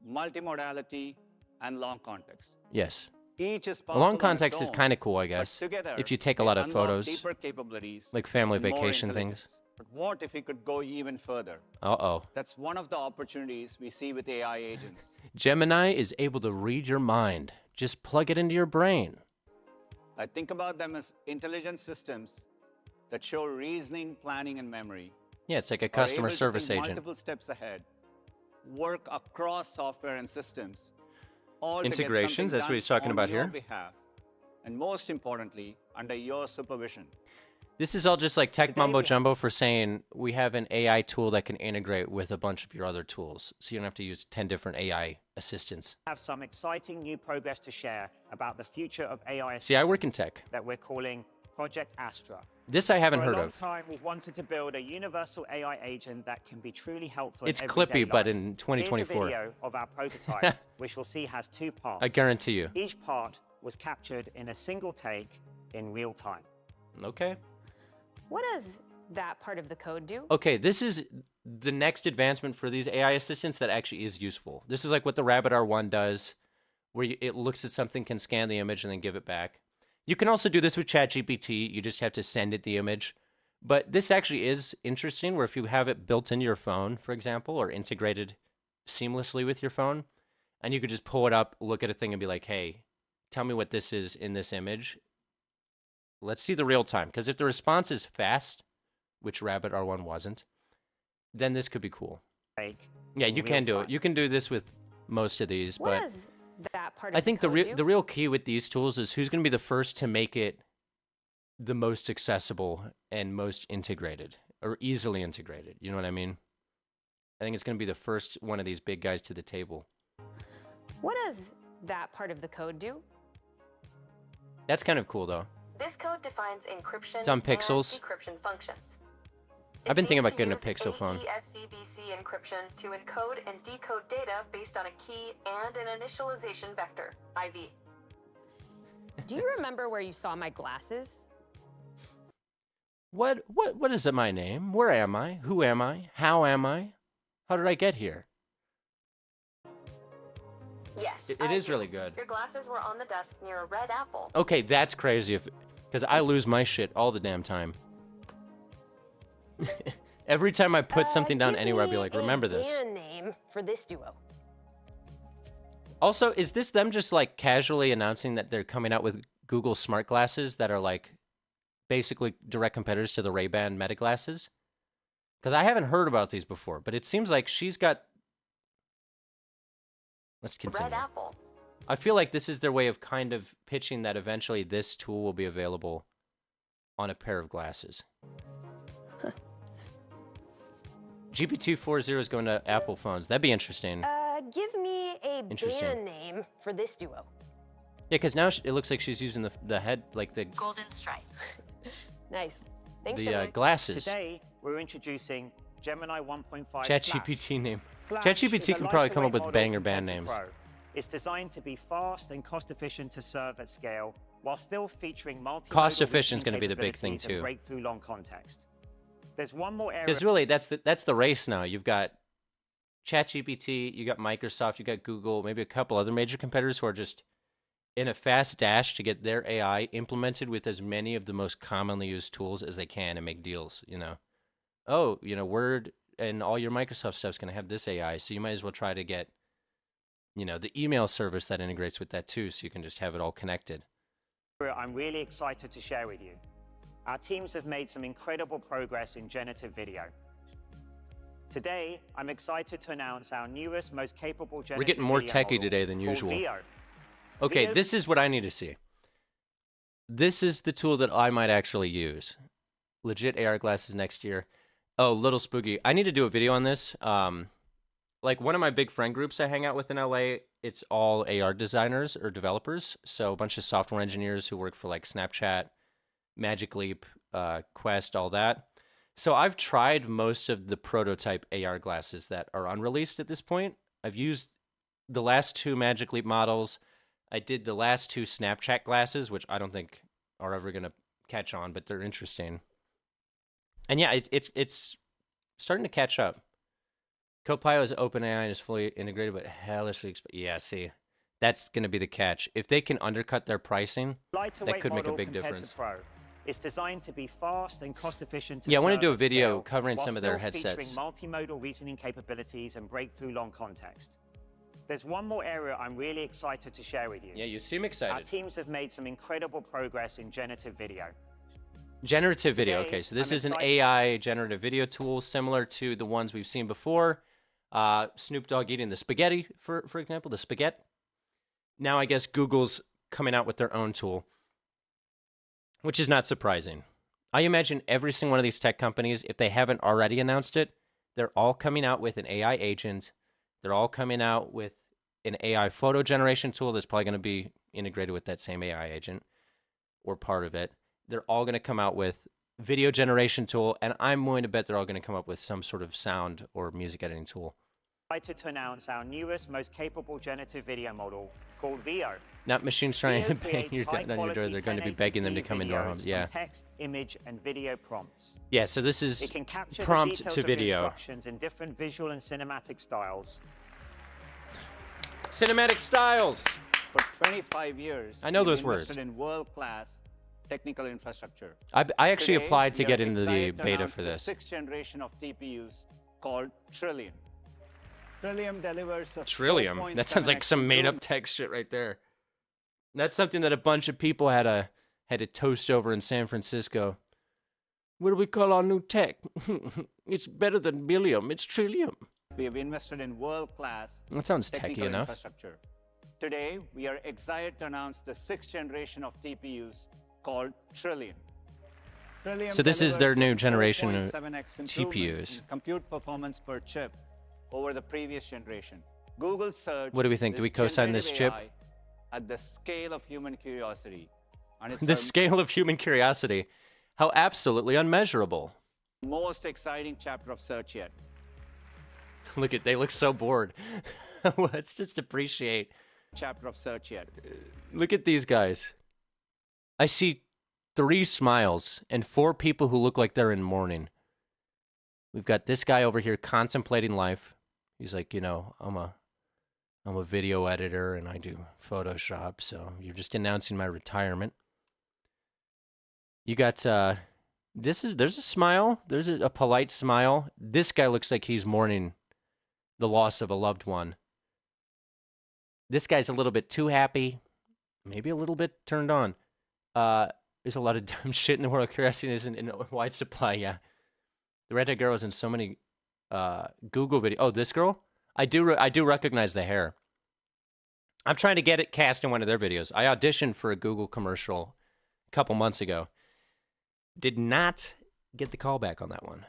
multimodality and long context. Yes. Each is A long powerful on its context is own, kind of cool, I but guess. together, If you take a they lot of unlock photos, deeper capabilities like family and more vacation intelligence. things. But what if we could go even further? Uh-oh. That's one of the opportunities we see with AI agents. Gemini is able to read your mind. Just plug it into your brain. I think about them as intelligent systems that show reasoning, planning, and memory. Yeah, it's like a Are customer able to service think agent. multiple steps ahead, work across software and systems, all to get Integrations, something that's what done he's talking on about your here. behalf, and most importantly, under your supervision. This is all just like tech Today mumbo we- jumbo for saying we have an AI tool that can integrate with a bunch of your other tools. So you don't have to use 10 different AI assistants. Have some exciting new progress to share about the future of AI See, I work in assistants tech. that we're calling Project Astra. This I haven't For heard a long of. time, we've wanted to build a universal AI agent that can be truly helpful It's in everyday clippy, but life. in 2024. Here's a video of our prototype, which we'll see has 2 parts. I guarantee you. Each part was captured in a single take in real time. Okay. What does that part of the code do? Okay, this is the next advancement for these AI assistants that actually is useful. This is like what the Rabbit R1 does, where it looks at something, can scan the image, and then give it back. You can also do this with ChatGPT. You just have to send it the image. But this actually is interesting, where if you have it built into your phone, for example, or integrated seamlessly with your phone, and you could just pull it up, look at a thing, and be like, hey, tell me what this is in this image. Let's see the real time. Because if the response is fast, which Rabbit R1 wasn't, then this could be cool. Yeah, in you real can do time. it. You can do this with most of these, What but does that part of I think the code do? the real key with these tools is who's going to be the first to make it the most accessible and most integrated, or easily integrated. You know what I mean? I think it's going to be the first one of these big guys to the table. What does that part of the code do? That's kind of cool, though. This code defines encryption It's on and Pixels. decryption functions. I've been thinking seems about to getting a use Pixel phone. AES-CBC encryption to encode and decode data based on a key and an initialization vector, IV. Do you remember where you saw my glasses? What is my name? Where am I? Who am I? How am I? How did I get here? Yes, It I is do. really good. Your glasses were on the desk near a red apple. Okay, that's crazy because I lose my shit all the damn time. Every time I put something down anywhere, I'll be like, remember this. Band name for this duo. Also, is this them just like casually announcing that they're coming out with Google smart glasses that are like basically direct competitors to the Ray-Ban Meta glasses? Because I haven't heard about these before, but it seems like she's got... Let's continue. Red apple. I feel like this is their way of kind of pitching that eventually this tool will be available on a pair of glasses. GPT-4.0 is going to Apple phones. That'd be interesting. Give me a Interesting. band name for this duo. Yeah, because now it looks like she's using the head, like the Golden stripes. Nice. Thanks, Gemini. glasses. Today, we're introducing Gemini 1.5 ChatGPT name. Flash ChatGPT is a can probably come up lighter with weight banger model band compared names. to Pro. It's designed to be fast and cost-efficient to serve at scale, while still featuring multi. Cost efficient is going to be the big thing too. Breakthrough long context. There's one more area. Because really, that's the race now. You've got ChatGPT, you got Microsoft, you got Google, maybe a couple other major competitors who are just in a fast dash to get their AI implemented with as many of the most commonly used tools as they can and make deals. Oh, Word and all your Microsoft stuff is going to have this AI, so you might as well try to get, the email service that integrates with that too, so you can just have it all connected. I'm really excited to share with you. Our teams have made some incredible progress in generative video. Today, I'm excited to announce our newest, most capable generative We're getting more video techy model today than called usual. Veo. Okay, Veo- this is what I need to see. This is the tool that I might actually use. Legit AR glasses next year. Oh, little spooky. I need to do a video on this. Like one of my big friend groups I hang out with in LA, it's all AR designers or developers. So a bunch of software engineers who work for like Snapchat, Magic Leap, Quest, all that. So I've tried most of the prototype AR glasses that are unreleased at this point. I've used the last two Magic Leap models. I did the last two Snapchat glasses, which I don't think are ever going to catch on, but they're interesting. And yeah, it's starting to catch up. Copilot is OpenAI and is fully integrated, but hellishly yeah, see, that's going to be the catch. If they can undercut their pricing, Lighter that weight could make a model big compared to difference. Pro. It's designed to be fast and cost-efficient to Yeah, I want to serve do a at video scale, covering while some of their still headsets. featuring multimodal reasoning capabilities and breakthrough long context. There's one more area I'm really excited to share with you. Yeah, you seem Our excited. teams have made some incredible progress in generative video. Generative video. Today, Okay, so this I'm is an excited- AI generative video tool similar to the ones we've seen before. Snoop Dogg eating the spaghetti, for example, the spaghetti. Now I guess Google's coming out with their own tool, which is not surprising. I imagine every single one of these tech companies, if they haven't already announced it, they're all coming out with an AI agent. They're all coming out with an AI photo generation tool that's probably going to be integrated with that same AI agent or part of it. They're all going to come out with video generation tool, and I'm willing to bet they're all going to come up with some sort of sound or music editing tool. Excited to announce our newest, most capable generative video model called Veo. Not machines trying to Veo bang your creates dad on your door. high-quality They're going to be begging them to 1080p come into our videos homes. from Yeah. Text, image, and video prompts. Yeah, so this is It can capture prompt the details to of video. instructions in different visual and cinematic styles. Cinematic styles. For 25 years, I know we've those invested words. in world-class technical infrastructure. I actually Today, applied to we get are into the excited to beta announce for the this. 6th generation of TPUs called Trillium. Trillium delivers a Trillium. That sounds like 4.7x some made-up improvement. tech shit right there. That's something that a bunch of people had to toast over in San Francisco. What do we call our new tech? It's better than billium. It's trillium. We have invested in world-class That sounds techy technical enough. infrastructure. Today, we are excited to announce the 6th generation of TPUs called Trillium. Trillium So this is their delivers new a generation of 4.7x improvement TPUs. in compute performance per chip over the previous generation. Google search. What do we think? Do we co-sign this chip? AI at the scale of human curiosity, and it's The our scale of human curiosity. How absolutely unmeasurable. most exciting chapter of search yet. They look so bored. Let's just appreciate. Chapter of search yet. Look at these guys. I see 3 smiles and 4 people who look like they're in mourning. We've got this guy over here contemplating life. He's like, you know, I'm a video editor and I do Photoshop, so you're just announcing my retirement. You got there's a smile. There's a polite smile. This guy looks like he's mourning the loss of a loved one. This guy's a little bit too happy, maybe a little bit turned on. There's a lot of dumb shit in the world. Curiosity isn't in wide supply, yeah. The redhead girl is in so many Google videos. Oh, this girl? I do recognize the hair. I'm trying to get it cast in one of their videos. I auditioned for a Google commercial a couple months ago. Did not get the call back on that one.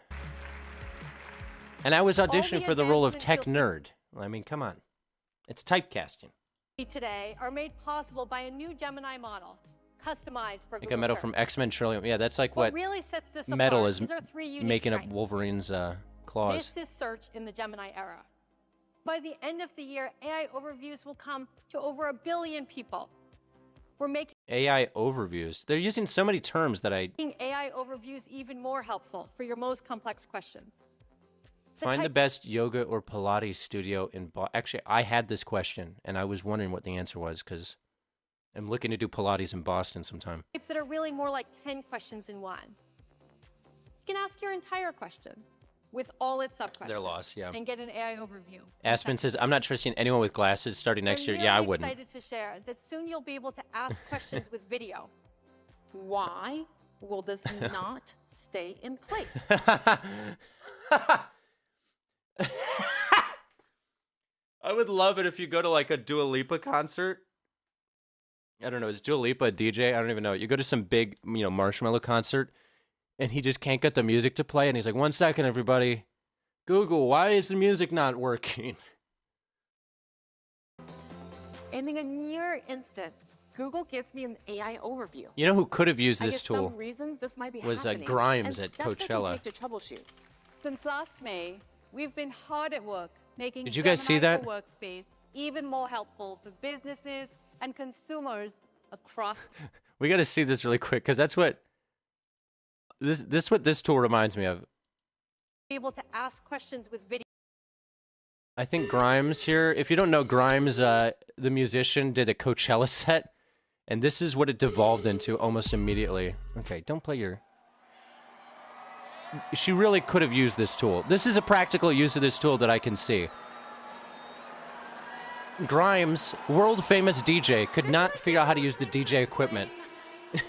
And I was auditioning for the role of tech nerd. I mean, come on. It's typecasting. Today are made possible by a new Gemini model, customized for I got Metal from X-Men Trillium. Yeah, that's like what really sets this Metal apart, is these are 3 unique making up strengths. Wolverine's claws. This is search in the Gemini era. By the end of the year, AI overviews will come to over 1 billion people. We're making AI overviews. They're using so many terms that AI overviews even more helpful for your most complex questions. Find the best yoga or Pilates studio in Boston. Actually, I had this question, and I was wondering what the answer was, because I'm looking to do Pilates in Boston sometime. That are really more like 10 questions in one. You can ask your entire question with all its sub-questions. They're lost, yeah. And get an AI overview. Aspen says, I'm not trusting anyone with glasses starting next year. Yeah, I wouldn't. I'm excited to share that soon you'll be able to ask questions with video. Why will this not stay in place? I would love it if you go to like a Dua Lipa concert. I don't know, is Dua Lipa a DJ? I don't even know. You go to some big, you know, Marshmello concert, and he just can't get the music to play, and he's like, 1 second, everybody. Google, why is the music not working? And in a near instant, Google gives me an AI overview. You know who could have used this I guess tool? some reasons this might be was happening, Grimes and at steps I can Coachella. take to troubleshoot. Since last May, we've been hard at work making Did you guys see that? Gemini for Workspace even more helpful for businesses and consumers across. We got to see this really quick, because that's what this tool reminds me of. Able to ask questions with video. I think Grimes here. If you don't know Grimes, the musician did a Coachella set, and this is what it devolved into almost immediately. Okay, don't play your. She really could have used this tool. This is a practical use of this tool that I can see. Grimes, world famous DJ, could not figure out how to use the DJ equipment. But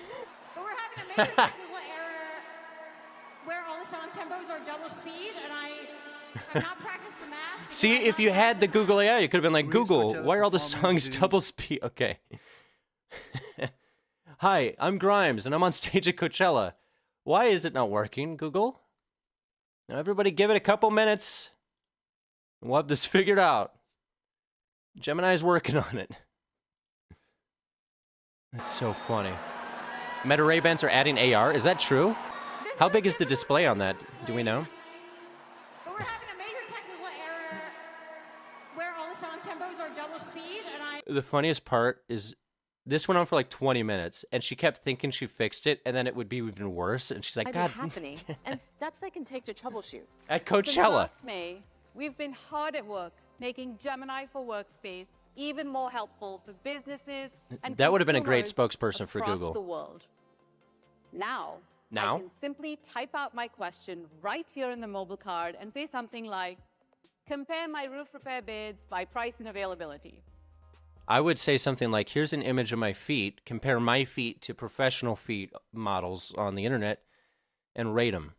we're having a major technical error where all the song tempos are double speed, and I have not practiced the math. See, if you had the Google AI, you could have been like, Google, why are all the songs double speed? Okay. Hi, I'm Grimes, and I'm on stage at Coachella. Why is it not working, Google? Now, everybody give it a couple minutes, and we'll have this figured out. Gemini's working on it. That's so funny. Meta Ray-Bans are adding AR. Is that true? How big is the display on that? Do we know? But we're having a major technical error where all the song tempos are double speed, and I. The funniest part is this went on for like 20 minutes, and she kept thinking she fixed it, and then it would be even worse. And she's like, Might God. be happening, and steps I can take to troubleshoot. At Since Coachella. last May, we've been hard at work making Gemini for Workspace even more helpful for businesses and That would have been a great consumers spokesperson for across Google. the world. Now, Now? I can simply type out my question right here in the mobile card and say something like, compare my roof repair bids by price and availability. I would say something like, here's an image of my feet, compare my feet to professional feet models on the internet, and rate them.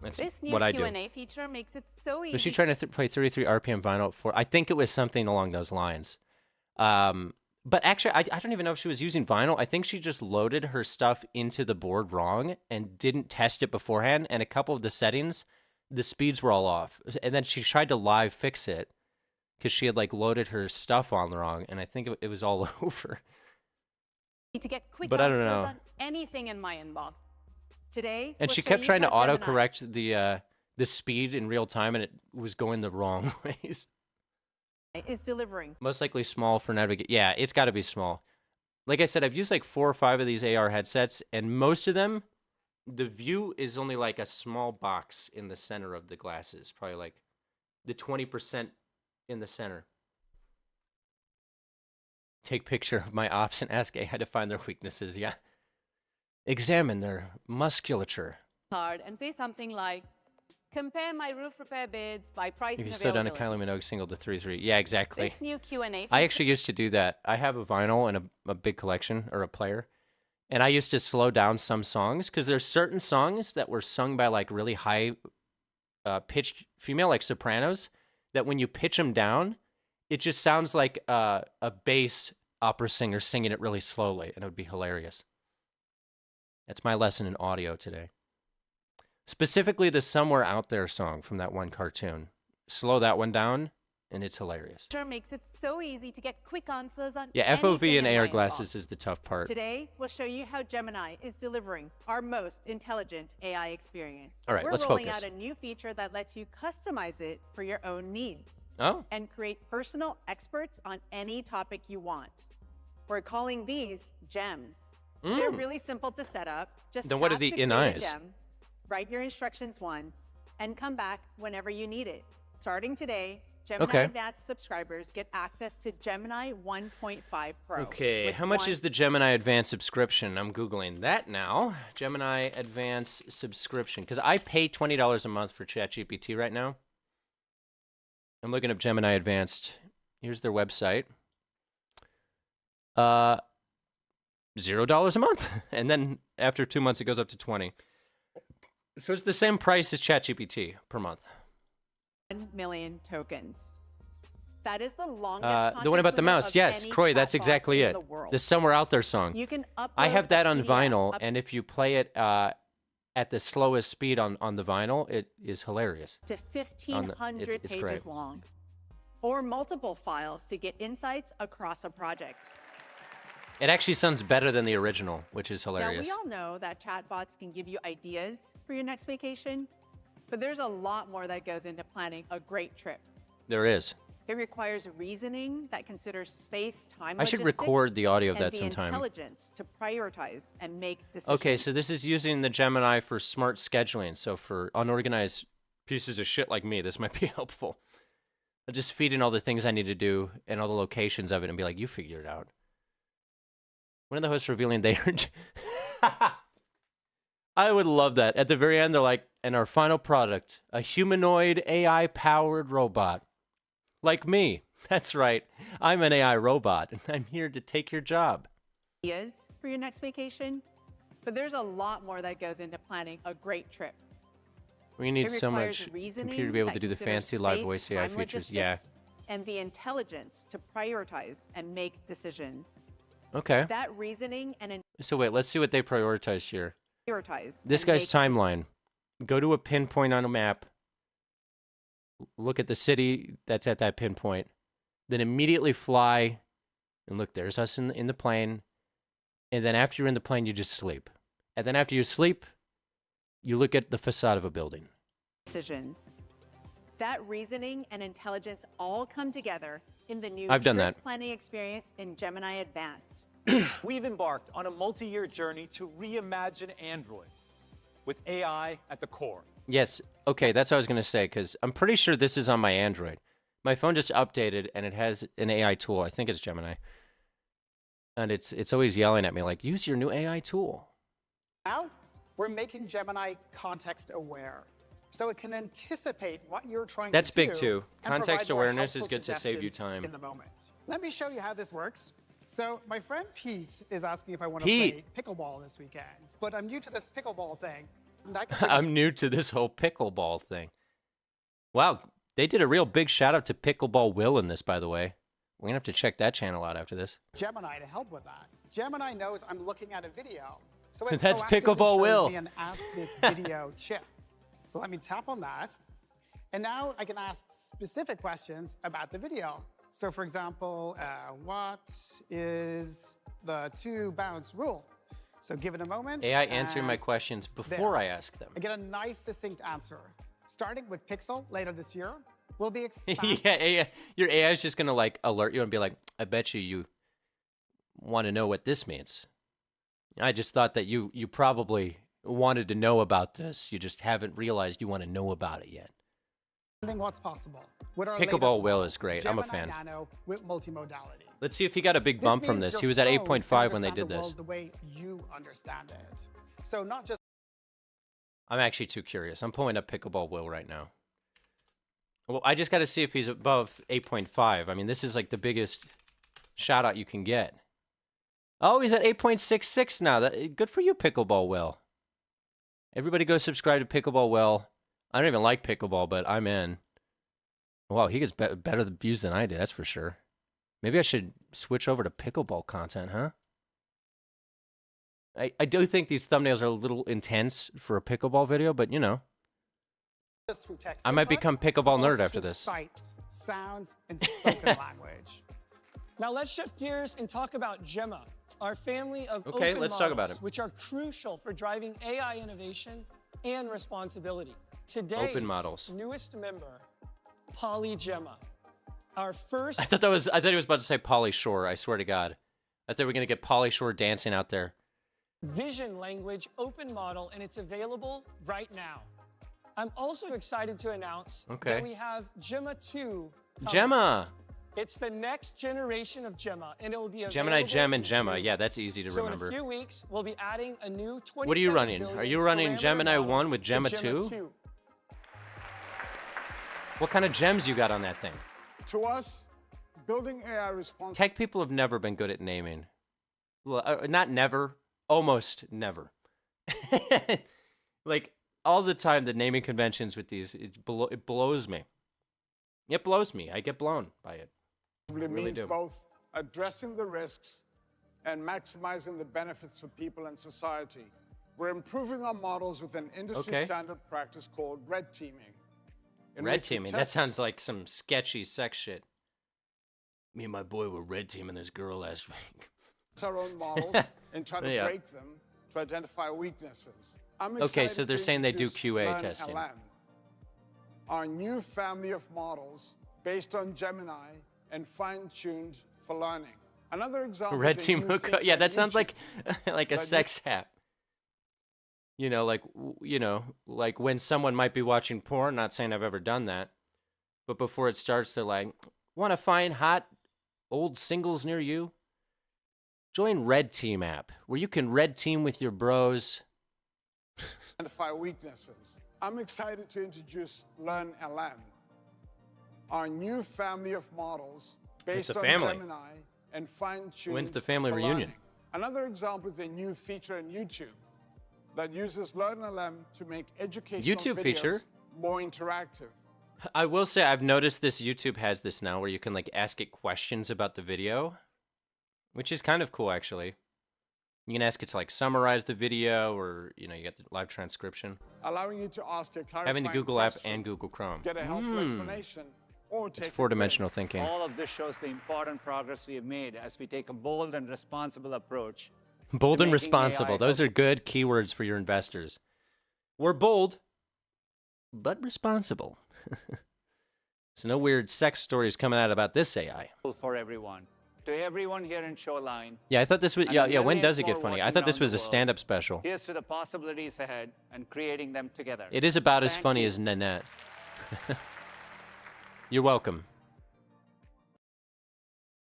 That's This new what I do. Q&A feature makes it so easy. Was she trying to play 33 RPM vinyl for? I think it was something along those lines. But actually, I don't even know if she was using vinyl. I think she just loaded her stuff into the board wrong and didn't test it beforehand. And a couple of the settings, the speeds were all off. And then she tried to live fix it because she had like loaded her stuff on wrong. And I think it was all over. to get quick But I don't answers know. on anything in my inbox. Today, And we'll she show kept you trying to how Gemini- autocorrect the speed in real time, and it was going the wrong ways. is delivering. Most likely small for navigate. Yeah, it's got to be small. Like I said, I've used like 4 or 5 of these AR headsets, and most of them, the view is only like a small box in the center of the glasses, probably like the 20% in the center. Take picture of my ops and ask AI to find their weaknesses. Yeah. Examine their musculature. Card and say something like, compare my roof repair bids by price If and you slow down a availability. Kylie Minogue single to 3.3. Yeah, exactly. This new Q&A I actually used to do that. I have a vinyl and a big collection, or a player. And I used to slow down some songs because there's certain songs that were sung by like really high pitched female, like sopranos, that when you pitch them down, it just sounds like a bass opera singer singing it really slowly, and it would be hilarious. That's my lesson in audio today. Specifically the Somewhere Out There song from that one cartoon. Slow that one down, and it's hilarious. makes it so easy to get quick answers on Yeah, FOV anything and in AR my inbox. glasses is the tough part. Today, we'll show you how Gemini is delivering our most intelligent AI experience. All right, We're let's rolling focus. out a new feature that lets you customize it for your own needs Oh, and create personal experts on any topic you want. We're calling these gems. They're really simple to set up. Just Then what are tap the to create a in-eyes? gem, write your instructions once, and come back whenever you need it. Starting today, Gemini Okay. Advanced subscribers get access to Gemini 1.5 Pro. okay. with How much one- is the Gemini Advanced subscription? I'm Googling that now. Gemini Advanced subscription. Because I pay $20 a month for ChatGPT right now. I'm looking up Gemini Advanced. Here's their website. $0 a month. And then after 2 months, it goes up to 20. So it's the same price as ChatGPT per month. 1 million tokens. That is the longest The one content about the limit mouse. of Yes, any Croy, that's chatbot exactly in it. the world. The Somewhere Out There song. You can upload I have that a on PDF vinyl, up and if you play it at the slowest speed on the vinyl, it is hilarious. to 1,500 it's pages great. long, or multiple files to get insights across a project. It actually sounds better than the original, which is hilarious. Now, we all know that chatbots can give you ideas for your next vacation, but there's a lot more that goes into planning a great trip. There is. It requires reasoning that considers space, time, I should logistics, record the audio of and that the sometime. intelligence to prioritize and make decisions. Okay, so this is using the Gemini for smart scheduling. So for unorganized pieces of shit like me, this might be helpful. I'll just feed in all the things I need to do and all the locations of it and be like, you figure it out. One of the hosts revealing they are... I would love that. At the very end, they're like, and our final product, a humanoid AI-powered robot. Like me. That's right. I'm an AI robot, and I'm here to take your job. Ideas for your next vacation, but there's a lot more that goes into planning a great trip. We need It so requires much reasoning computer to be able that to do the considers fancy live space, voice AI time, features. Yeah. logistics, and the intelligence to prioritize and make decisions. Okay. That reasoning and So wait, let's see what they prioritized here. prioritize. This and guy's make timeline. Go to a pinpoint on a map. Look at the city that's at that pinpoint. Then immediately fly. And look, there's us in the plane. And then after you're in the plane, you just sleep. And then after you sleep, you look at the facade of a building. decisions. That reasoning and intelligence all come together in the new I've done trip that. planning experience in Gemini Advanced. We've embarked on a multi-year journey to reimagine Android with AI at the core. Yes. Okay, that's what I was going to say, because I'm pretty sure this is on my Android. My phone just updated, and it has an AI tool. I think it's Gemini. And it's always yelling at me, like, use your new AI tool. Now, we're making Gemini context aware, so it can anticipate what you're trying That's to do. big, too. and Context provide more awareness is helpful good to save you suggestions time. in the moment. Let me show you how this works. So my friend Pete is asking if I want to Pete. play pickleball this weekend, but I'm new to this pickleball thing. And I can I'm new to this whole pickleball thing. Wow, they did a real big shout out to Pickleball Will in this, by the way. We're going to have to check that channel out after this. Gemini to help with that. Gemini knows I'm looking at a video, so it That's proactively Pickleball shows Will. me an ask this video chip. So let me tap on that, and now I can ask specific questions about the video. So for example, what is the 2-bounce rule? So give it a moment. AI answering my and questions before I ask them. I get a nice succinct answer. Starting with Pixel later this year, we'll be expanding. Yeah, AI, your AI is just going to like alert you and be like, I bet you want to know what this means. I just thought that you probably wanted to know about this. You just haven't realized you want to know about it yet. What's possible. With our Pickleball latest Will model, is great. I'm a Gemini fan. Nano with multimodality. Let's see if he got a big bump from means this. your He was at phone 8.5 can when they understand did the this. world the way you understand it. So not just I'm actually too curious. I'm pulling up Pickleball Will right now. Well, I just got to see if he's above 8.5. I mean, this is like the biggest shout out you can get. Oh, he's at 8.66 now. Good for you, Pickleball Will. Everybody go subscribe to Pickleball Will. I don't even like pickleball, but I'm in. Wow, he gets better views than I do, that's for sure. Maybe I should switch over to pickleball content, huh? I do think these thumbnails are a little intense for a pickleball video, but you know. just through text. I might input, become pickleball but also nerd after through this. Sights, sounds, and spoken language. Now let's shift gears and talk about GEMMA, our family of Okay, open let's talk about models, it. which are crucial for driving AI innovation and responsibility. Today's Open models. newest member, GEMMA, our first I thought he was about to say Pauly Shore, I swear to God. I thought we were going to get Pauly Shore dancing out there. vision language open model, and it's available right now. I'm also excited to announce that we have GEMMA 2 coming. GEMMA! It's the next generation of GEMMA, and it will be available Gemini Gem and in GEMMA. June. Yeah, that's easy to remember. So in a few weeks, we'll be adding a new 27 What are you running? billion Are you running parameter Gemini model 1 with to GEMMA 2? What kind of gems you got on that thing? To us, building AI response. Tech people have never been good at naming. Well, not never, almost never. Like, all the time, the naming conventions with these, it blows me. It blows me. I get blown by it. It really means do. both addressing the risks and maximizing the benefits for people and society. We're improving our models with an industry standard practice called red teaming. in Red which we teaming? That test sounds like some sketchy sex shit. Me and my boy were red teaming this girl last week. our own models and try to Yeah. break them to identify weaknesses. I'm Okay, so excited they're to saying they do introduce QA Learn testing. LM, our new family of models based on Gemini and fine-tuned for learning. Another example. Red is a team new hookup. feature Yeah, on that sounds YouTube like a that sex app. You know, like when someone might be watching porn. Not saying I've ever done that, but before it starts, they're like, "Want to find hot old singles near you? Join Red Team app, where you can red team with your bros." identify weaknesses. I'm excited to introduce Learn LM, our new family of models based It's a on family. Gemini and fine-tuned. When's the family for reunion? learning. Another example is a new feature in YouTube that uses Learn LM to make educational YouTube videos feature? more interactive. I will say I've noticed this YouTube has this now, where you can like ask it questions about the video, which is kind of cool actually. You can ask it to like summarize the video, or you get the live transcription. Allowing you to ask a clarifying Having the Google app question, and Google Chrome. get a helpful explanation, or It's take a four-dimensional quiz. thinking. All of this shows the important progress we have made as we take a bold and responsible approach. Bold to and making responsible. AI Those are good keywords for your investors. We're bold, but responsible. So no weird sex stories coming out about this AI. For everyone. To everyone here in Shoreline. Yeah, I thought this was. and Yeah, a yeah. When million does it get more funny? I watching thought this around was the a world. stand-up special. Here's to the possibilities ahead and creating them together. It is about as Thank funny you. as Nanette. You're welcome.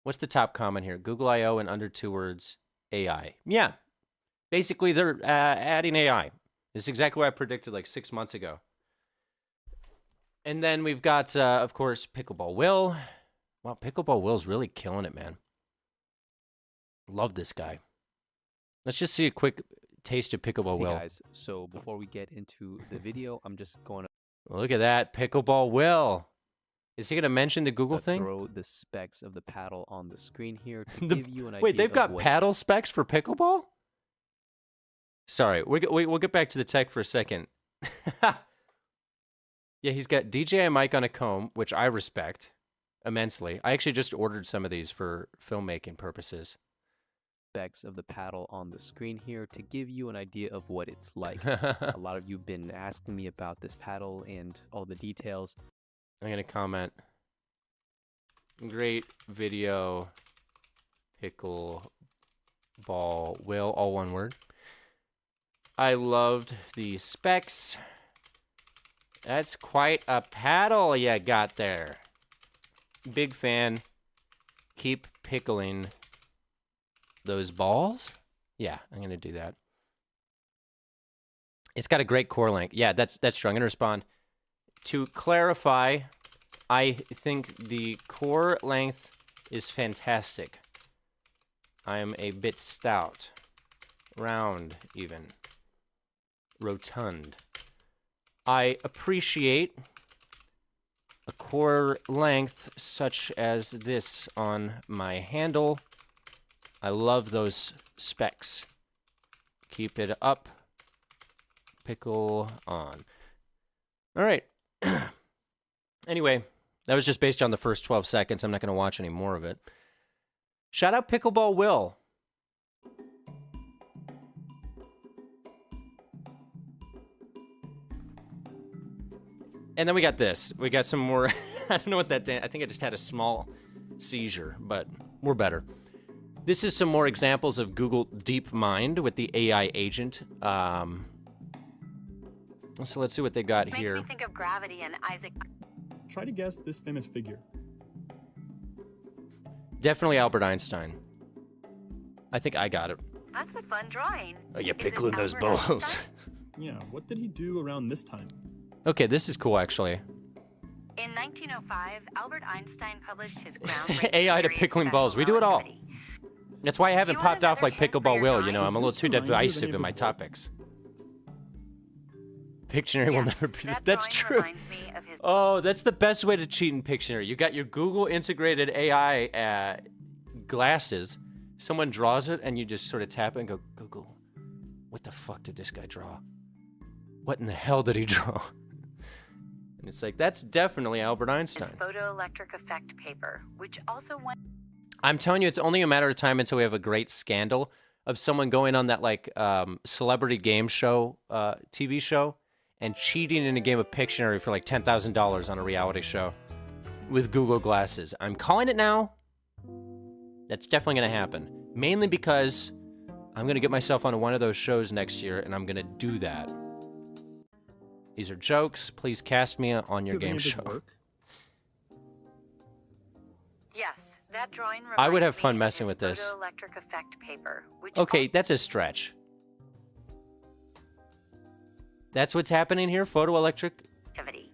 What's the top comment here? Google I/O in under 2 words. AI. Yeah. Basically, they're adding AI. This is exactly what I predicted like 6 months ago. And then we've got, of course, Pickleball Will. Wow, Pickleball Will's really killing it, man. Love this guy. Let's just see a quick taste of Pickleball Hey Will. guys, so before we get into the video, I'm just going Look at that, Pickleball Will. Is he going to mention the Google to thing? throw the specs of the paddle on the screen here to The- give you an idea. Wait, they've of got what paddle specs for pickleball? Sorry, we'll get back to the tech for a second. Yeah, he's got DJI mic on a comb, which I respect immensely. I actually just ordered some of these for filmmaking purposes. specs of the paddle on the screen here to give you an idea of what it's like. A lot of you have been asking me about this paddle and all the details. I'm going to comment. Great video, pickleball Pickleball Will, all one word. I loved the specs. That's quite a paddle you got there. Big fan. Keep pickling those balls. Yeah, I'm going to do that. It's got a great core length. Yeah, that's true. I'm going to respond. To clarify, I think the core length is fantastic. I am a bit stout. Round, even. Rotund. I appreciate a core length such as this on my handle. I love those specs. Keep it up. Pickle on. All right. Anyway, that was just based on the first 12 seconds. I'm not going to watch any more of it. Shout out Pickleball Will. And then we got this. We got some more. I don't know what that did. I think I just had a small seizure, but we're better. This is some more examples of Google DeepMind with the AI agent. So let's see what they got here. Makes me think of Gravity and Isaac. Try to guess this famous figure. Definitely Albert Einstein. I think I got it. That's a fun drawing. Oh, you're pickling those balls. Yeah, what did he do around this time? Okay, this is cool, actually. In 1905, Albert Einstein published his groundbreaking AI to theory of pickling special balls. We do it all. relativity. That's why I haven't popped off like Pickleball Will, you know. I'm a little too remind you of divisive any in of my his work? topics. Pictionary will never be... That's true. Reminds me of his Oh, that's the best way to cheat in Pictionary. You got your Google integrated AI glasses. Someone draws it, and you just sort of tap it and go, Google, what the fuck did this guy draw? What in the hell did he draw? And it's like, that's definitely Albert Einstein. photoelectric effect paper, which also went... I'm telling you, it's only a matter of time until we have a great scandal of someone going on that, like, celebrity game show, TV show, and cheating in a game of Pictionary for, like, $10,000 on a reality show with Google glasses. I'm calling it now. That's definitely going to happen. Mainly because I'm going to get myself on one of those shows next year, and I'm going to do that. These are jokes. Please cast me on your game show. Yes, that drawing I would have reminds fun me of messing his with this. photoelectric effect paper, which Okay, that's a stretch. That's what's happening here? Photoelectric? activity.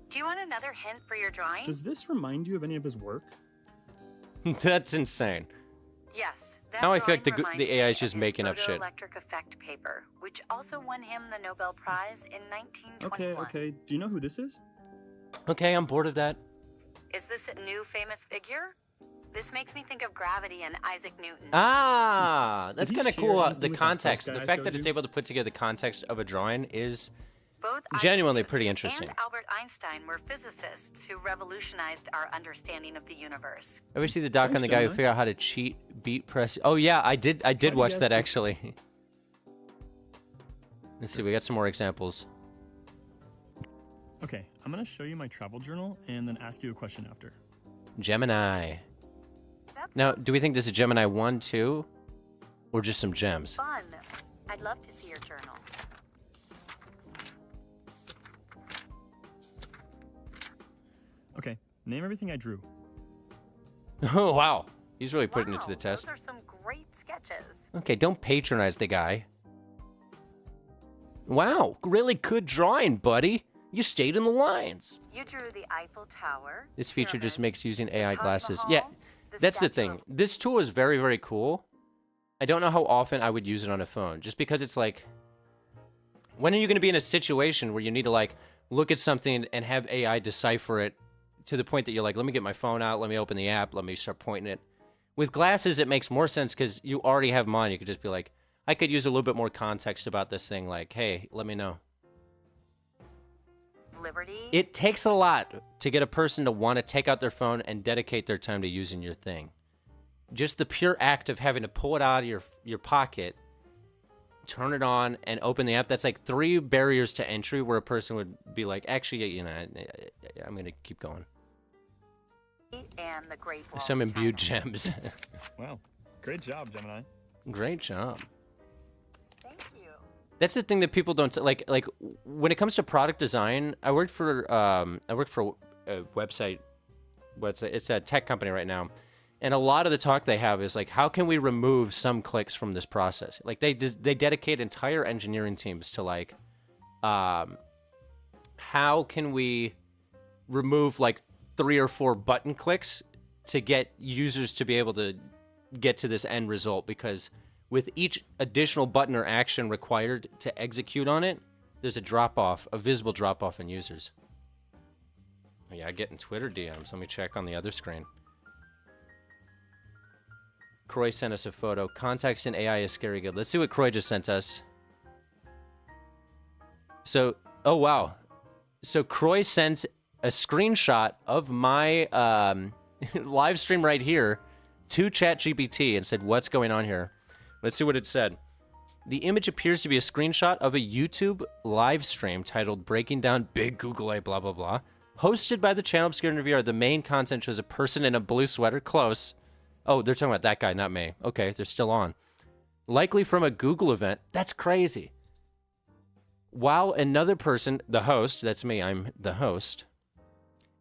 Do you want another hint for your drawing? Does this remind you of any of his work? That's insane. Yes. That Now I feel like drawing reminds the AI is me just of his making up shit. photoelectric effect paper, which also won him the Nobel Prize in 1921. Okay. Do you know who this is? Okay, I'm bored of that. Is this a new famous figure? This makes me think of Gravity and Isaac Newton. Ah, that's Did he kind of share cool. anything The with that context, first guy the I fact showed that it's you? able to put together the context of a drawing is Both genuinely Isaac pretty Newton interesting. and Albert Einstein were physicists who revolutionized our understanding of the universe. Ever see the doc on the guy who figured out how to cheat beat press? Oh yeah, I did watch that actually. Let's see, we got some more examples. Okay, I'm gonna show you my travel journal and then ask you a question after. Gemini. Now, do we think this is Gemini 1, 2, or just some gems? Fun. I'd love to see your journal. Okay, name everything I drew. Oh wow, he's really putting it to the test. Those are some great sketches. Okay, don't patronize the guy. Wow, really good drawing, buddy. You stayed in the lines. You drew the Eiffel Tower. This feature just makes using AI Taj glasses. Mahal, Yeah, the that's the Statue thing. This tool is very, very cool. I don't know how often I would use it on a phone, just because it's like, when are you going to be in a situation where you need to like look at something and have AI decipher it to the point that you're like, let me get my phone out, let me open the app, let me start pointing it. With glasses, it makes more sense because you already have mine. You could just be like, I could use a little bit more context about this thing, like, hey, let me know. Liberty. It takes a lot to get a person to want to take out their phone and dedicate their time to using your thing. Just the pure act of having to pull it out of your pocket, turn it on, and open the app, that's like 3 barriers to entry where a person would be like, actually, you know, I'm going to keep going. And the Great Wall Some of imbued China. gems. Wow, Great job, Gemini. Great job. Thank you. That's the thing that people don't like when it comes to product design. I work for a website. It's a tech company right now, and a lot of the talk they have is like, how can we remove some clicks from this process? Like they dedicate entire engineering teams to like, how can we remove like 3 or 4 button clicks to get users to be able to get to this end result, because with each additional button or action required to execute on it, there's a visible drop-off in users. Oh yeah, getting Twitter DMs. Let me check on the other screen. Croy sent us a photo. Context in AI is scary good. Let's see what Croy just sent us. So, oh wow. So Croy sent a screenshot of my live stream right here to ChatGPT and said, what's going on here? Let's see what it said. The image appears to be a screenshot of a YouTube live stream titled Breaking Down Big Google A blah blah blah, hosted by the channel Obscure Unry VR. The main content shows a person in a blue sweater, close. Oh, they're talking about that guy, not me. Okay, they're still on. Likely from a Google event. That's crazy. While another person, the host, that's me, I'm the host,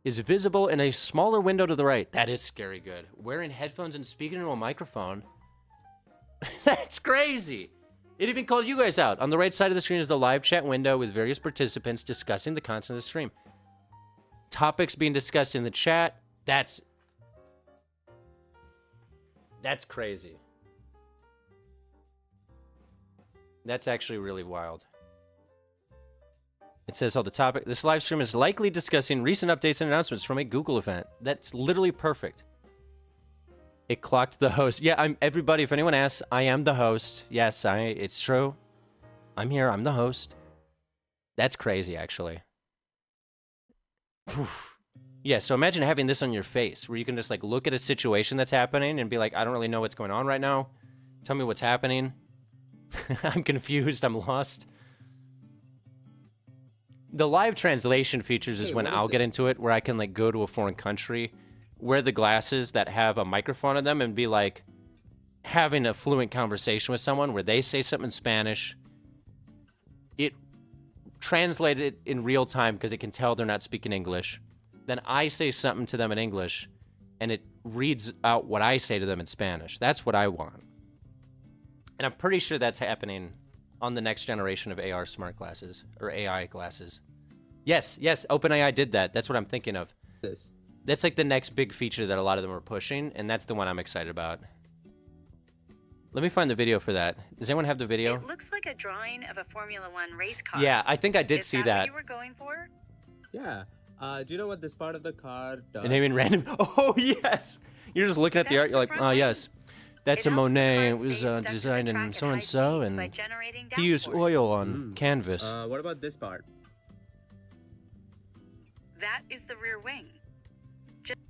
is visible in a smaller window to the right. That is scary good. Wearing headphones and speaking into a microphone. That's crazy. It even called you guys out. On the right side of the screen is the live chat window with various participants discussing the content of the stream. Topics being discussed in the chat. That's crazy. That's actually really wild. It says, this live stream is likely discussing recent updates and announcements from a Google event. That's literally perfect. It clocked the host. Yeah, everybody, if anyone asks, I am the host. Yes, it's true. I'm here, I'm the host. That's crazy, actually. Yeah, so imagine having this on your face, where you can just like look at a situation that's happening and be like, I don't really know what's going on right now. Tell me what's happening. I'm confused, I'm lost. The live translation features is when I'll get into it, where I can like go to a foreign country, wear the glasses that have a microphone on them, and be like having a fluent conversation with someone where they say something in Spanish. It translates it in real time because it can tell they're not speaking English. Then I say something to them in English, and it reads out what I say to them in Spanish. That's what I want. And I'm pretty sure that's happening on the next generation of AR smart glasses, or AI glasses. Yes, OpenAI did that. That's what I'm thinking of. That's like the next big feature that a lot of them are pushing, and that's the one I'm excited about. Let me find the video for that. Does anyone have the video? It looks like a drawing of a Formula One race car. Yeah, I think I did see that. Is that what you were going for? Yeah. Do you know what this part of the car does? And even random. Oh, yes. You're just looking at the art. You're like, oh, yes. That's a Monet. It was designed in so-and-so, and he used oil on canvas. What about this part? That is the rear wing.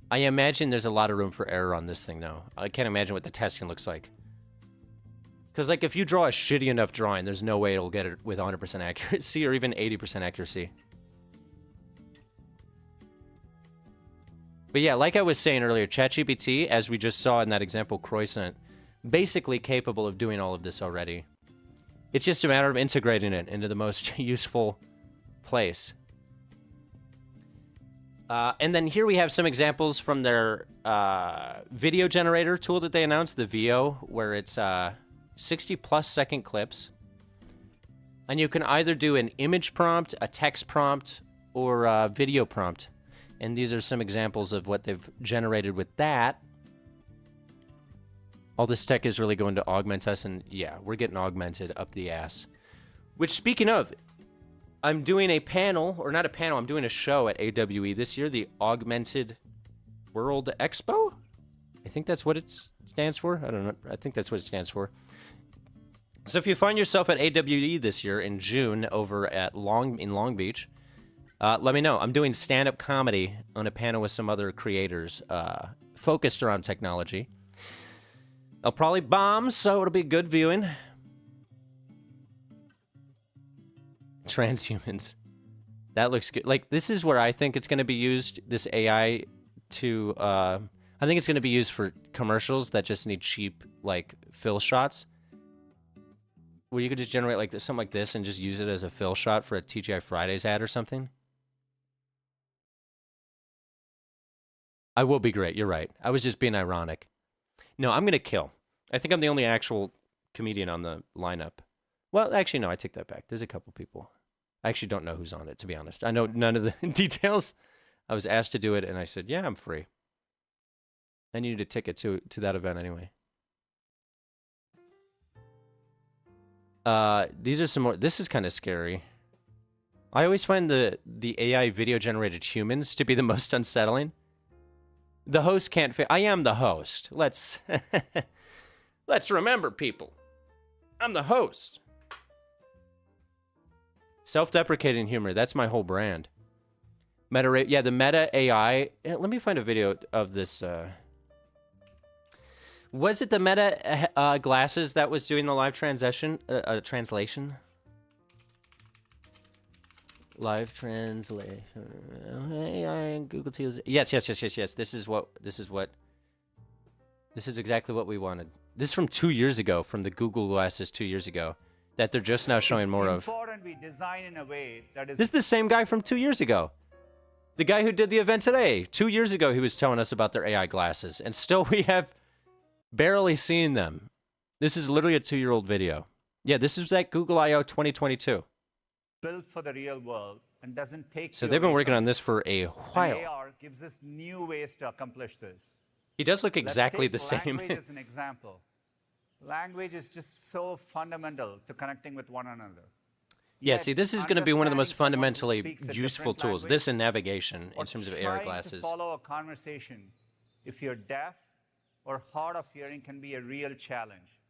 I imagine there's a lot of room for error on this thing, though. I can't imagine what the testing looks like. Because, like, if you draw a shitty enough drawing, there's no way it'll get it with 100% accuracy or even 80% accuracy. But yeah, like I was saying earlier, ChatGPT, as we just saw in that example Croissant, basically capable of doing all of this already. It's just a matter of integrating it into the most useful place. And then here we have some examples from their video generator tool that they announced, the VO, where it's 60+ second clips. And you can either do an image prompt, a text prompt, or a video prompt. And these are some examples of what they've generated with that. All this tech is really going to augment us, and yeah, we're getting augmented up the ass. Which, speaking of, I'm doing a panel, or not a panel, I'm doing a show at AWE this year, the Augmented World Expo? I think that's what it stands for. I don't know. I think that's what it stands for. So if you find yourself at AWE this year in June over at Long Beach, let me know. I'm doing stand-up comedy on a panel with some other creators focused around technology. I'll probably bomb, so it'll be good viewing. Transhumans. That looks good. Like, this is where I think it's going to be used, this AI, to I think it's going to be used for commercials that just need cheap, like, fill shots. Where you could just generate like something like this and just use it as a fill shot for a TGI Fridays ad or something. I will be great. You're right. I was just being ironic. No, I'm going to kill. I think I'm the only actual comedian on the lineup. Well, actually, no, I take that back. There's a couple people. I actually don't know who's on it, to be honest. I know none of the details. I was asked to do it, and I said, yeah, I'm free. I needed a ticket to that event anyway. These are some more. This is kind of scary. I always find the AI video generated humans to be the most unsettling. The host can't fit. I am the host. Let's remember, people. I'm the host. Self-deprecating humor. That's my whole brand. Yeah, the Meta AI. Let me find a video of this. Was it the Meta glasses that was doing the live translation? Live translation. AI Google Tools. Yes. This is exactly what we wanted. This is from 2 years ago, from the Google glasses 2 years ago, that they're just now showing more of. We design in a way that is. This is the same guy from 2 years ago. The guy who did the event today. 2 years ago, he was telling us about their AI glasses, and still we have barely seen them. This is literally a 2-year-old video. Yeah, this is at Google I/O 2022. Built for the real world and doesn't take. So they've been working on this for a while. AR gives us new ways to accomplish this. He does look exactly the same. Language as an example. Language is just so fundamental to connecting with one another. Yeah, see, this is going to be one of the most fundamentally useful tools. This and navigation in terms of AR glasses. To follow a conversation, if you're deaf or hard of hearing, can be a real challenge.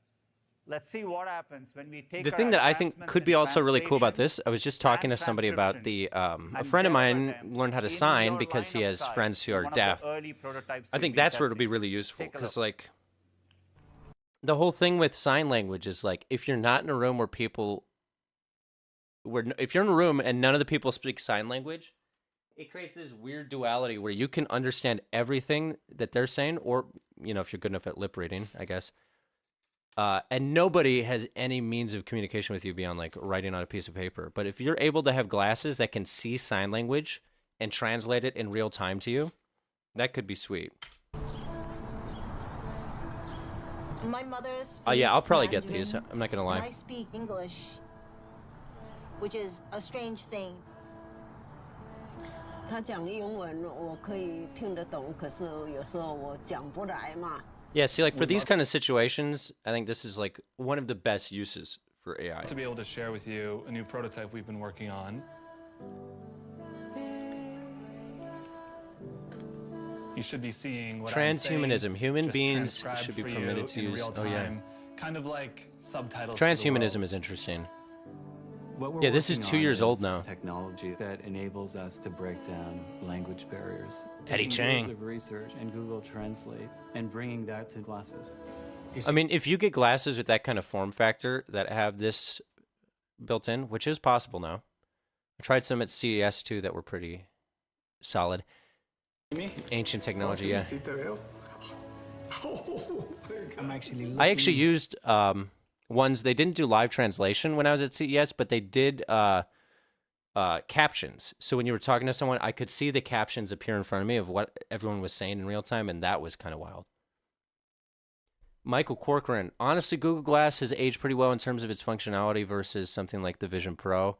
Let's see what happens when we take the thing that I think could be also really cool about this, I was just talking to somebody about the, a friend of mine learned how to sign because he has friends who are deaf. I think that's where it'll be really useful because, like, the whole thing with sign language is, like, if you're not in a room where people, if you're in a room and none of the people speak sign language, it creates this weird duality where you can understand everything that they're saying, or, you know, if you're good enough at lip reading, I guess. And nobody has any means of communication with you beyond, like, writing on a piece of paper. But if you're able to have glasses that can see sign language and translate it in real time to you, that could be sweet. My mother speaks yeah, I'll probably get Mandarin, these. I'm not going to lie. and I speak English, which is a strange thing. 他讲英文我可以听得懂，可是有时候我讲不来嘛。 Yeah, see, like, for these kind of situations, I think this is, like, one of the best uses for AI. To be able to share with you a new prototype we've been working on. You should be seeing what Transhumanism. I'm saying, Human beings should be permitted to use. Oh, yeah. Kind of like subtitles. Transhumanism is interesting. Yeah, this is 2 years old now. Technology that enables us to break down language barriers. Teddy Taking Chang. years of research and Google Translate and bringing that to glasses. I mean, if you get glasses with that kind of form factor that have this built in, which is possible now. I tried some at CES too that were pretty solid. Ancient technology, yeah. I actually used ones, they didn't do live translation when I was at CES, but they did captions. So when you were talking to someone, I could see the captions appear in front of me of what everyone was saying in real time, and that was kind of wild. Michael Corcoran, honestly, Google Glass has aged pretty well in terms of its functionality versus something like the Vision Pro.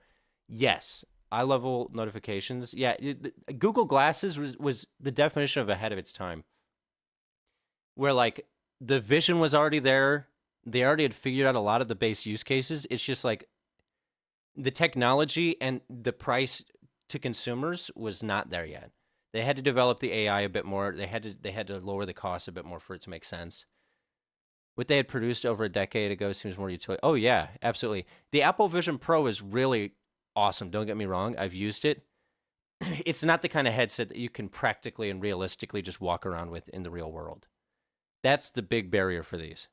Yes, eye-level notifications. Yeah, Google Glasses was the definition of ahead of its time. Where, like, the vision was already there. They already had figured out a lot of the base use cases. It's just like the technology and the price to consumers was not there yet. They had to develop the AI a bit more. They had to lower the cost a bit more for it to make sense. What they had produced over a decade ago seems more utility. Oh yeah, absolutely. The Apple Vision Pro is really awesome. Don't get me wrong. I've used it. It's not the kind of headset that you can practically and realistically just walk around with in the real world. That's the big barrier for these.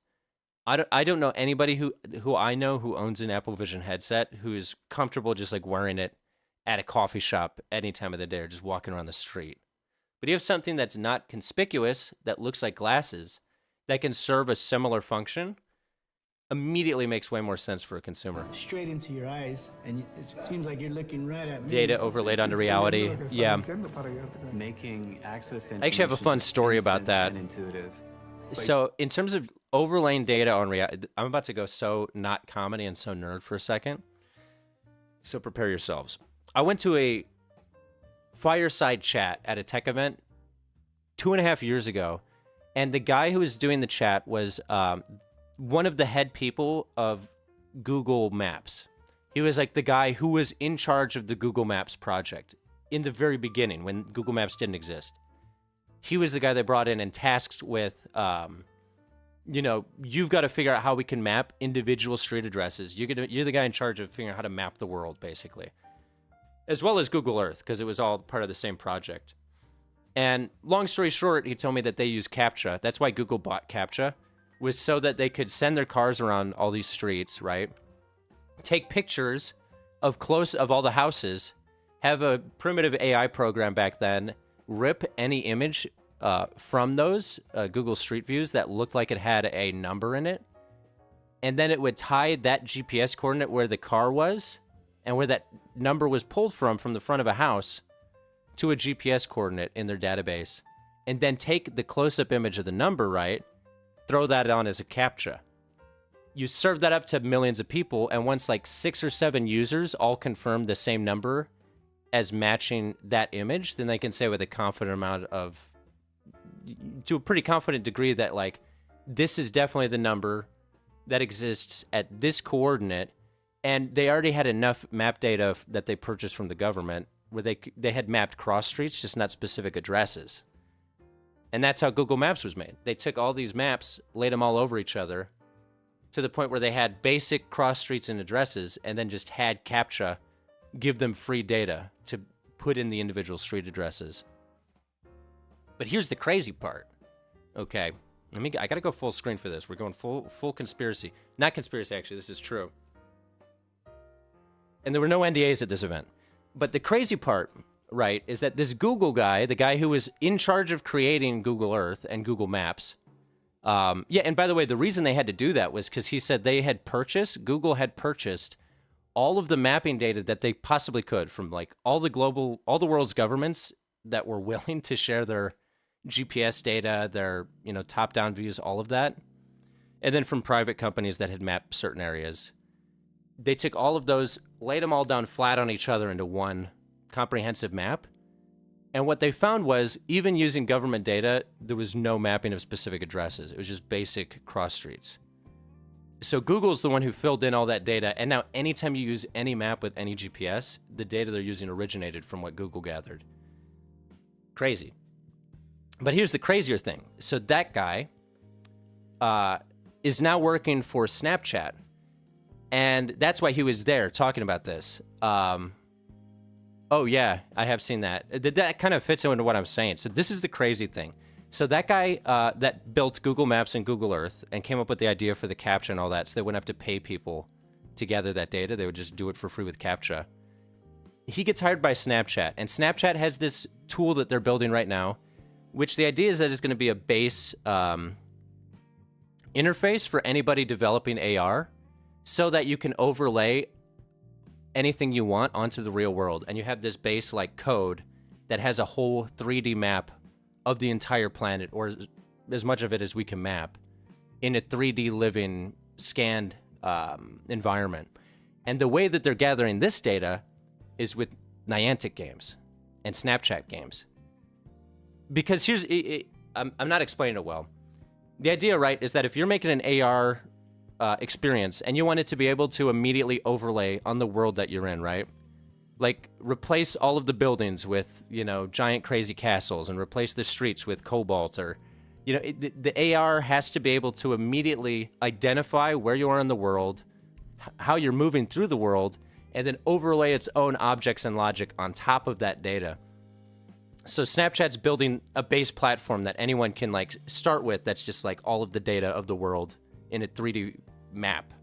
I don't know anybody who I know who owns an Apple Vision headset who is comfortable just like wearing it at a coffee shop any time of the day or just walking around the street. But you have something that's not conspicuous, that looks like glasses, that can serve a similar function, immediately makes way more sense for a consumer. Straight into your eyes, and it seems like you're looking right at me. Data overlaid onto reality. Yeah. Making access to I actually have a fun story about that. and intuitive. So in terms of overlaying data on reality, I'm about to go so not comedy and so nerd for a second. So prepare yourselves. I went to a fireside chat at a tech event 2.5 years ago, and the guy who was doing the chat was one of the head people of Google Maps. He was like the guy who was in charge of the Google Maps project in the very beginning when Google Maps didn't exist. He was the guy they brought in and tasked with, you've got to figure out how we can map individual street addresses. You're the guy in charge of figuring out how to map the world, basically. As well as Google Earth, because it was all part of the same project. And long story short, he told me that they use CAPTCHA. That's why Google bought CAPTCHA, was so that they could send their cars around all these streets, right? Take pictures of all the houses, have a primitive AI program back then, rip any image from those Google Street Views that looked like it had a number in it, and then it would tie that GPS coordinate where the car was and where that number was pulled from the front of a house to a GPS coordinate in their database, and then take the close-up image of the number, right? Throw that on as a CAPTCHA. You serve that up to millions of people, and once like 6 or 7 users all confirm the same number as matching that image, then they can say with a confident amount of, to a pretty confident degree, that like, this is definitely the number that exists at this coordinate. And they already had enough map data that they purchased from the government where they had mapped cross streets, just not specific addresses. And that's how Google Maps was made. They took all these maps, laid them all over each other to the point where they had basic cross streets and addresses, and then just had CAPTCHA give them free data to put in the individual street addresses. But here's the crazy part. Okay, I gotta go full screen for this. We're going full conspiracy. Not conspiracy, actually, this is true. And there were no NDAs at this event. But the crazy part, right, is that this Google guy, the guy who was in charge of creating Google Earth and Google Maps, and by the way, the reason they had to do that was because he said Google had purchased all of the mapping data that they possibly could from like all the world's governments that were willing to share their GPS data, their, top-down views, all of that. And then from private companies that had mapped certain areas. They took all of those, laid them all down flat on each other into one comprehensive map. And what they found was, even using government data, there was no mapping of specific addresses. It was just basic cross streets. So Google's the one who filled in all that data, and now anytime you use any map with any GPS, the data they're using originated from what Google gathered. Crazy. But here's the crazier thing. So that guy is now working for Snapchat. And that's why he was there talking about this. Oh, yeah, I have seen that. That kind of fits into what I'm saying. So this is the crazy thing. So that guy that built Google Maps and Google Earth and came up with the idea for the CAPTCHA and all that, so they wouldn't have to pay people to gather that data. They would just do it for free with CAPTCHA. He gets hired by Snapchat, and Snapchat has this tool that they're building right now, which the idea is that it's going to be a base interface for anybody developing AR, so that you can overlay anything you want onto the real world. And you have this base like code that has a whole 3D map of the entire planet, or as much of it as we can map, in a 3D living scanned environment. And the way that they're gathering this data is with Niantic games and Snapchat games. Because I'm not explaining it well. The idea, right, is that if you're making an AR experience and you want it to be able to immediately overlay on the world that you're in, right? Like replace all of the buildings with, giant crazy castles, and replace the streets with cobalt, or, the AR has to be able to immediately identify where you are in the world, how you're moving through the world, and then overlay its own objects and logic on top of that data. So Snapchat's building a base platform that anyone can like start with, that's just like all of the data of the world in a 3D map.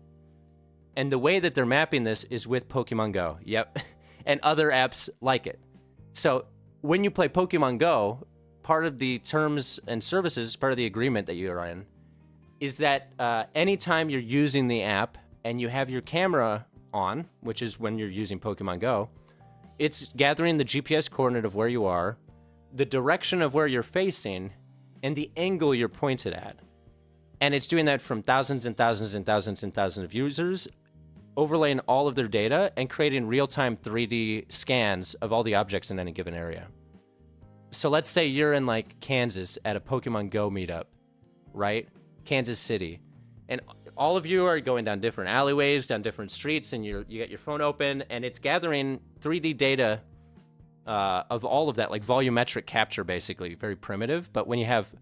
And the way that they're mapping this is with Pokemon Go. Yep. And other apps like it. So when you play Pokemon Go, part of the terms and services, part of the agreement that you're in, is that anytime you're using the app and you have your camera on, which is when you're using Pokemon Go, it's gathering the GPS coordinate of where you are, the direction of where you're facing, and the angle you're pointed at. And it's doing that from thousands and thousands and thousands and thousands of users, overlaying all of their data and creating real-time 3D scans of all the objects in any given area. So let's say you're in like Kansas at a Pokemon Go meetup, right? Kansas City. And all of you are going down different alleyways, down different streets, and you got your phone open, and it's gathering 3D data of all of that, like volumetric capture, basically, very primitive. But when you have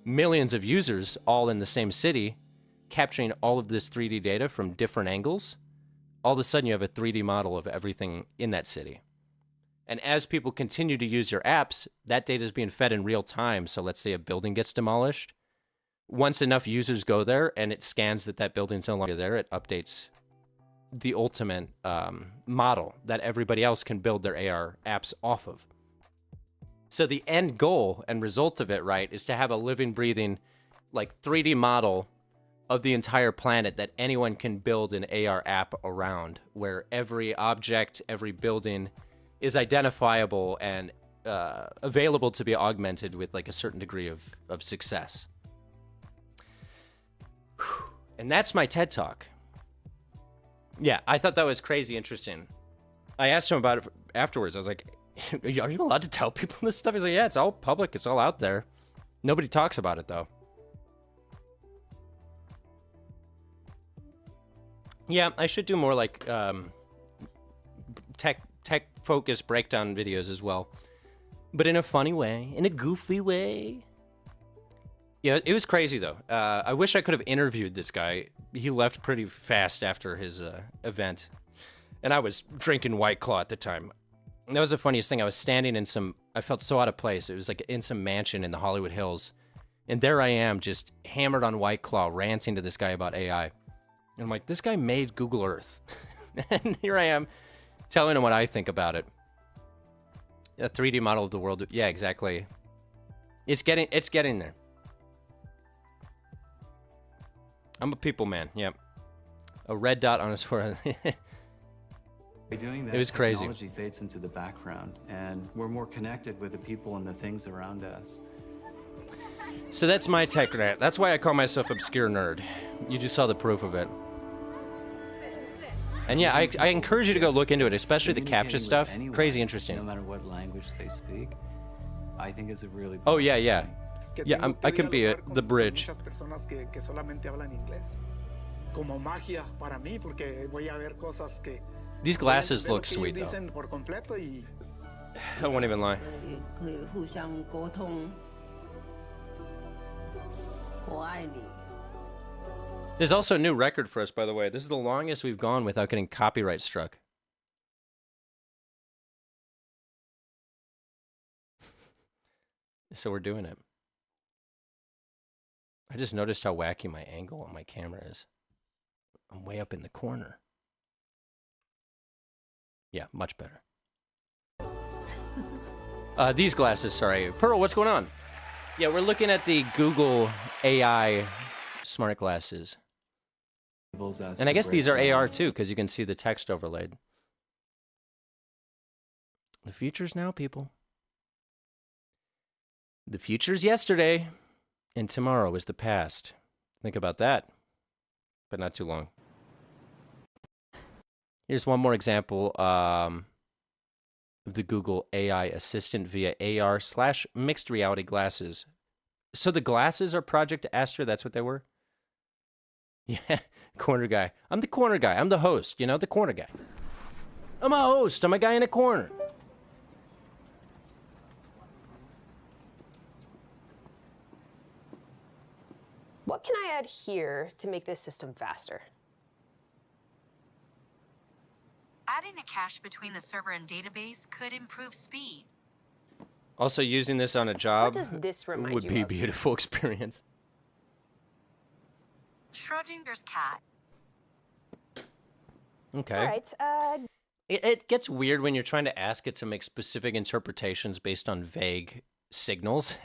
millions of users all in the same city, capturing all of this 3D data from different angles, all of a sudden you have a 3D model of everything in that city. And as people continue to use your apps, that data is being fed in real time. So let's say a building gets demolished. Once enough users go there and it scans that that building's no longer there, it updates the ultimate model that everybody else can build their AR apps off of. So the end goal and result of it, right, is to have a living, breathing, like 3D model of the entire planet that anyone can build an AR app around, where every object, every building is identifiable and available to be augmented with like a certain degree of success. And that's my TED Talk. Yeah, I thought that was crazy interesting. I asked him about it afterwards. I was like, are you allowed to tell people this stuff? He's like, yeah, it's all public. It's all out there. Nobody talks about it, though. Yeah, I should do more like tech-focused breakdown videos as well. But in a funny way, in a goofy way. Yeah, it was crazy, though. I wish I could have interviewed this guy. He left pretty fast after his event. And I was drinking White Claw at the time. And that was the funniest thing. I was standing in I felt so out of place. It was like in some mansion in the Hollywood Hills. And there I am, just hammered on White Claw, ranting to this guy about AI. And I'm like, this guy made Google Earth. And here I am telling him what I think about it. A 3D model of the world. Yeah, exactly. It's getting there. I'm a people man, yep. A red dot on his forehead. By doing that, it was crazy. Technology fades into the background, and we're more connected with the people and the things around us. So that's my tech rant. That's why I call myself Obscure Nerd. You just saw the proof of it. And yeah, I encourage you to go look into it, especially the CAPTCHA stuff. Anyone, crazy interesting. No matter what language they speak, I think is a really. Oh yeah, yeah. Yeah, I can be the bridge. These glasses look sweet, though. I won't even lie. There's also a new record for us, by the way. This is the longest we've gone without getting copyright struck. So we're doing it. I just noticed how wacky my angle on my camera is. I'm way up in the corner. Yeah, much better. These glasses, sorry. Pearl, what's going on? Yeah, we're looking at the Google AI smart glasses. And I guess these are AR too, because you can see the text overlaid. The future's now, people. The future's yesterday, and tomorrow is the past. Think about that, but not too long. Here's one more example of the Google AI Assistant via AR/mixed reality glasses. So the glasses are Project Astra, that's what they were? Yeah, corner guy. I'm the corner guy. I'm the host, you know, the corner guy. I'm a host. I'm a guy in a corner. What can I add here to make this system faster? Adding a cache between the server and database could improve speed. Also, using this on a job What does this remind would you be a of? beautiful experience. Schrodinger's cat. Okay. All right. It gets weird when you're trying to ask it to make specific interpretations based on vague signals.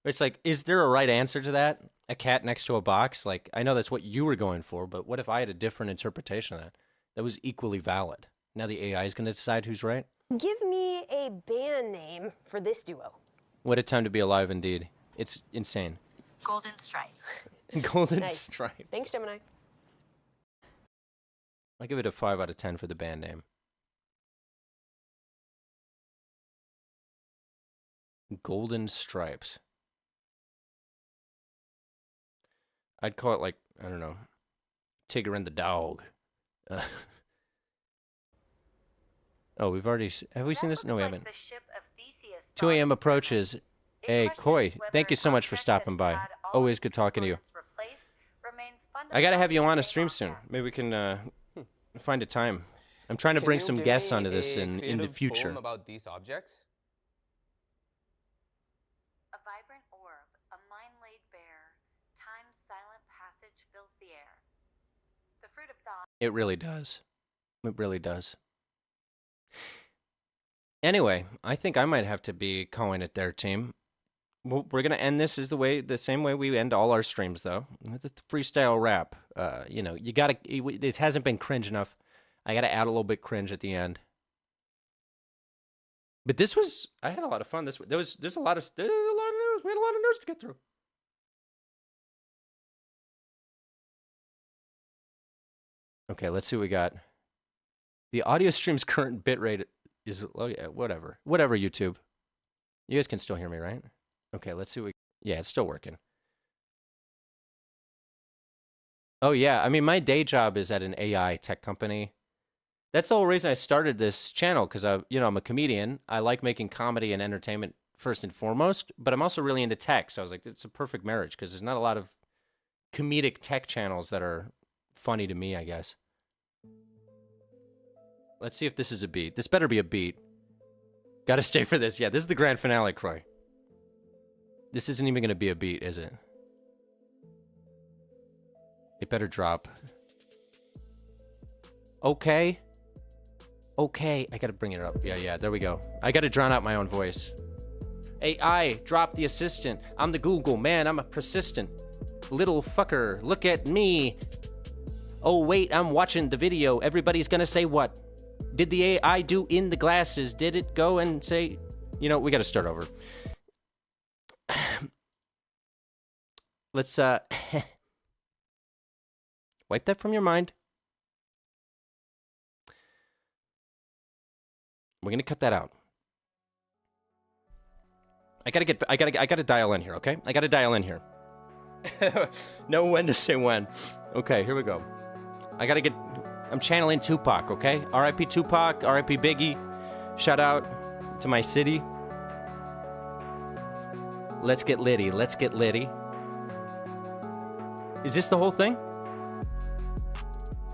It's like, is there a right answer to that? A cat next to a box? Like, I know that's what you were going for, but what if I had a different interpretation of that? That was equally valid. Now the AI is going to decide who's right? Give me a band name for this duo. What a time to be alive indeed. It's insane. Golden Stripes. Golden Nice. Stripes. Thanks, Gemini. I'll give it a 5 out of 10 for the band name. Golden Stripes. I'd call it like, I don't know, Tigger and the Dog. Oh, we've already... Have we seen this? No, we haven't. 2 a.m. approaches. Hey, Koi, thank you so much for stopping by. Always good talking to you. I gotta have you on a stream soon. Maybe we can find a time. I'm trying to bring some guests onto this in the future. About these objects? A vibrant orb, a mind laid bare, time's silent passage fills the air. The fruit of thought. It really does. It really does. Anyway, I think I might have to be calling it there, team. We're gonna end this the same way we end all our streams, though, with the freestyle rap. You know, you gotta. It hasn't been cringe enough. I gotta add a little bit cringe at the end. But this was. I had a lot of fun. There's a lot of news. We had a lot of news to get through. Okay, let's see what we got. The audio stream's current bitrate is, oh yeah, whatever, YouTube. You guys can still hear me, right? Okay, let's see what yeah, it's still working. Oh yeah, I mean, my day job is at an AI tech company. That's the whole reason I started this channel, because I'm a comedian. I like making comedy and entertainment first and foremost, but I'm also really into tech. So I was like, it's a perfect marriage, because there's not a lot of comedic tech channels that are funny to me, I guess. Let's see if this is a beat. This better be a beat. Gotta stay for this. Yeah, this is the grand finale, Croy. This isn't even gonna be a beat, is it? It better drop. Okay. Okay, I gotta bring it up. Yeah, there we go. I gotta drown out my own voice. AI, drop the assistant. I'm the Google, man, I'm a persistent. Little fucker, look at me. Oh wait, I'm watching the video. Everybody's gonna say what? Did the AI do in the glasses? Did it go and say... You know, we gotta start over. Let's, wipe that from your mind. We're gonna cut that out. I gotta dial in here, okay? I gotta dial in here. Know when to say when. Okay, here we go. I'm channeling Tupac, okay? R.I.P. Tupac, R.I.P. Biggie. Shout out to my city. Let's get litty, let's get litty. Is this the whole thing?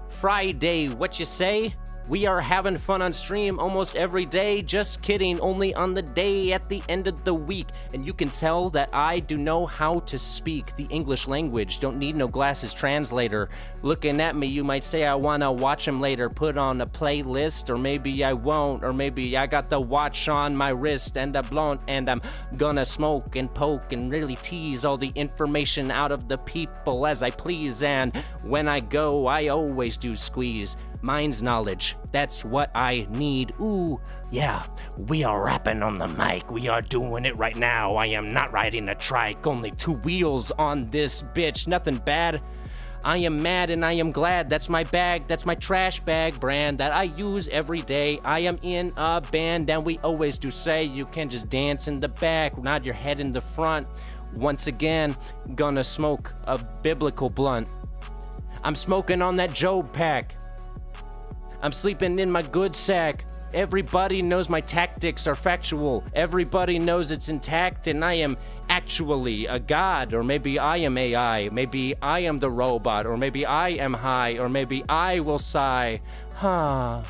Friday, what you say? We are having fun on stream almost every day. Just kidding, only on the day at the end of the week. And you can tell that I do know how to speak the English language. Don't need no glasses translator. Looking at me, you might say I wanna watch him later. Put on a playlist, or maybe I won't. Or maybe I got the watch on my wrist and a blunt, and I'm gonna smoke and poke and really tease all the information out of the people as I please. And when I go, I always do squeeze. Mine's knowledge, that's what I need. Ooh, yeah, we are rapping on the mic. We are doing it right now. I am not riding a trike, only 2 wheels on this bitch. Nothing bad. I am mad and I am glad. That's my bag, that's my trash bag brand that I use every day. I am in a band and we always do say you can just dance in the back, nod your head in the front. Once again, gonna smoke a biblical blunt. I'm smoking on that Job pack. I'm sleeping in my good sack. Everybody knows my tactics are factual. Everybody knows it's intact and I am actually a god. Or maybe I am AI. Maybe I am the robot. Or maybe I am high. Or maybe I will sigh. Huh.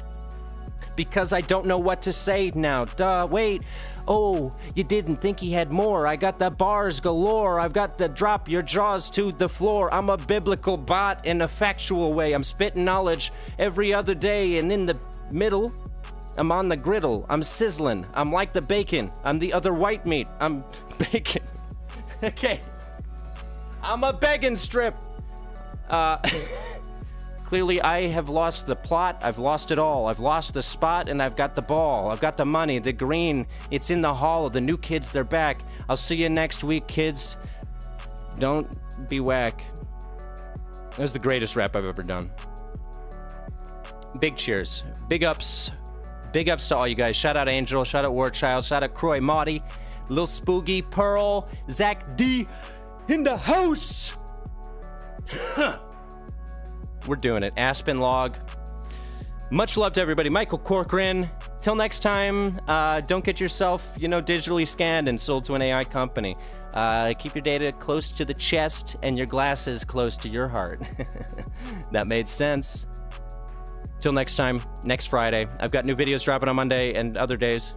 Because I don't know what to say now. Duh, wait. Oh, you didn't think he had more. I got the bars galore. I've got the drop your jaws to the floor. I'm a biblical bot in a factual way. I'm spitting knowledge every other day, and in the middle, I'm on the griddle. I'm sizzling. I'm like the bacon. I'm the other white meat. I'm bacon. Okay. I'm a begging strip. Clearly, I have lost the plot. I've lost it all. I've lost the spot, and I've got the ball. I've got the money, the green. It's in the hall. The new kids, they're back. I'll see you next week, kids. Don't be whack. That was the greatest rap I've ever done. Big cheers. Big ups. Big ups to all you guys. Shout out Angel. Shout out Warchild. Shout out Croy Marty. Lil Spooky. Pearl. Zach D. In the house. We're doing it. Aspen Log. Much love to everybody. Michael Corcoran. Till next time, don't get yourself, digitally scanned and sold to an AI company. Keep your data close to the chest and your glasses close to your heart. That made sense. Till next time, next Friday. I've got new videos dropping on Monday and other days.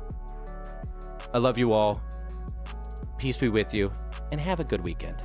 I love you all. Peace be with you, and have a good weekend.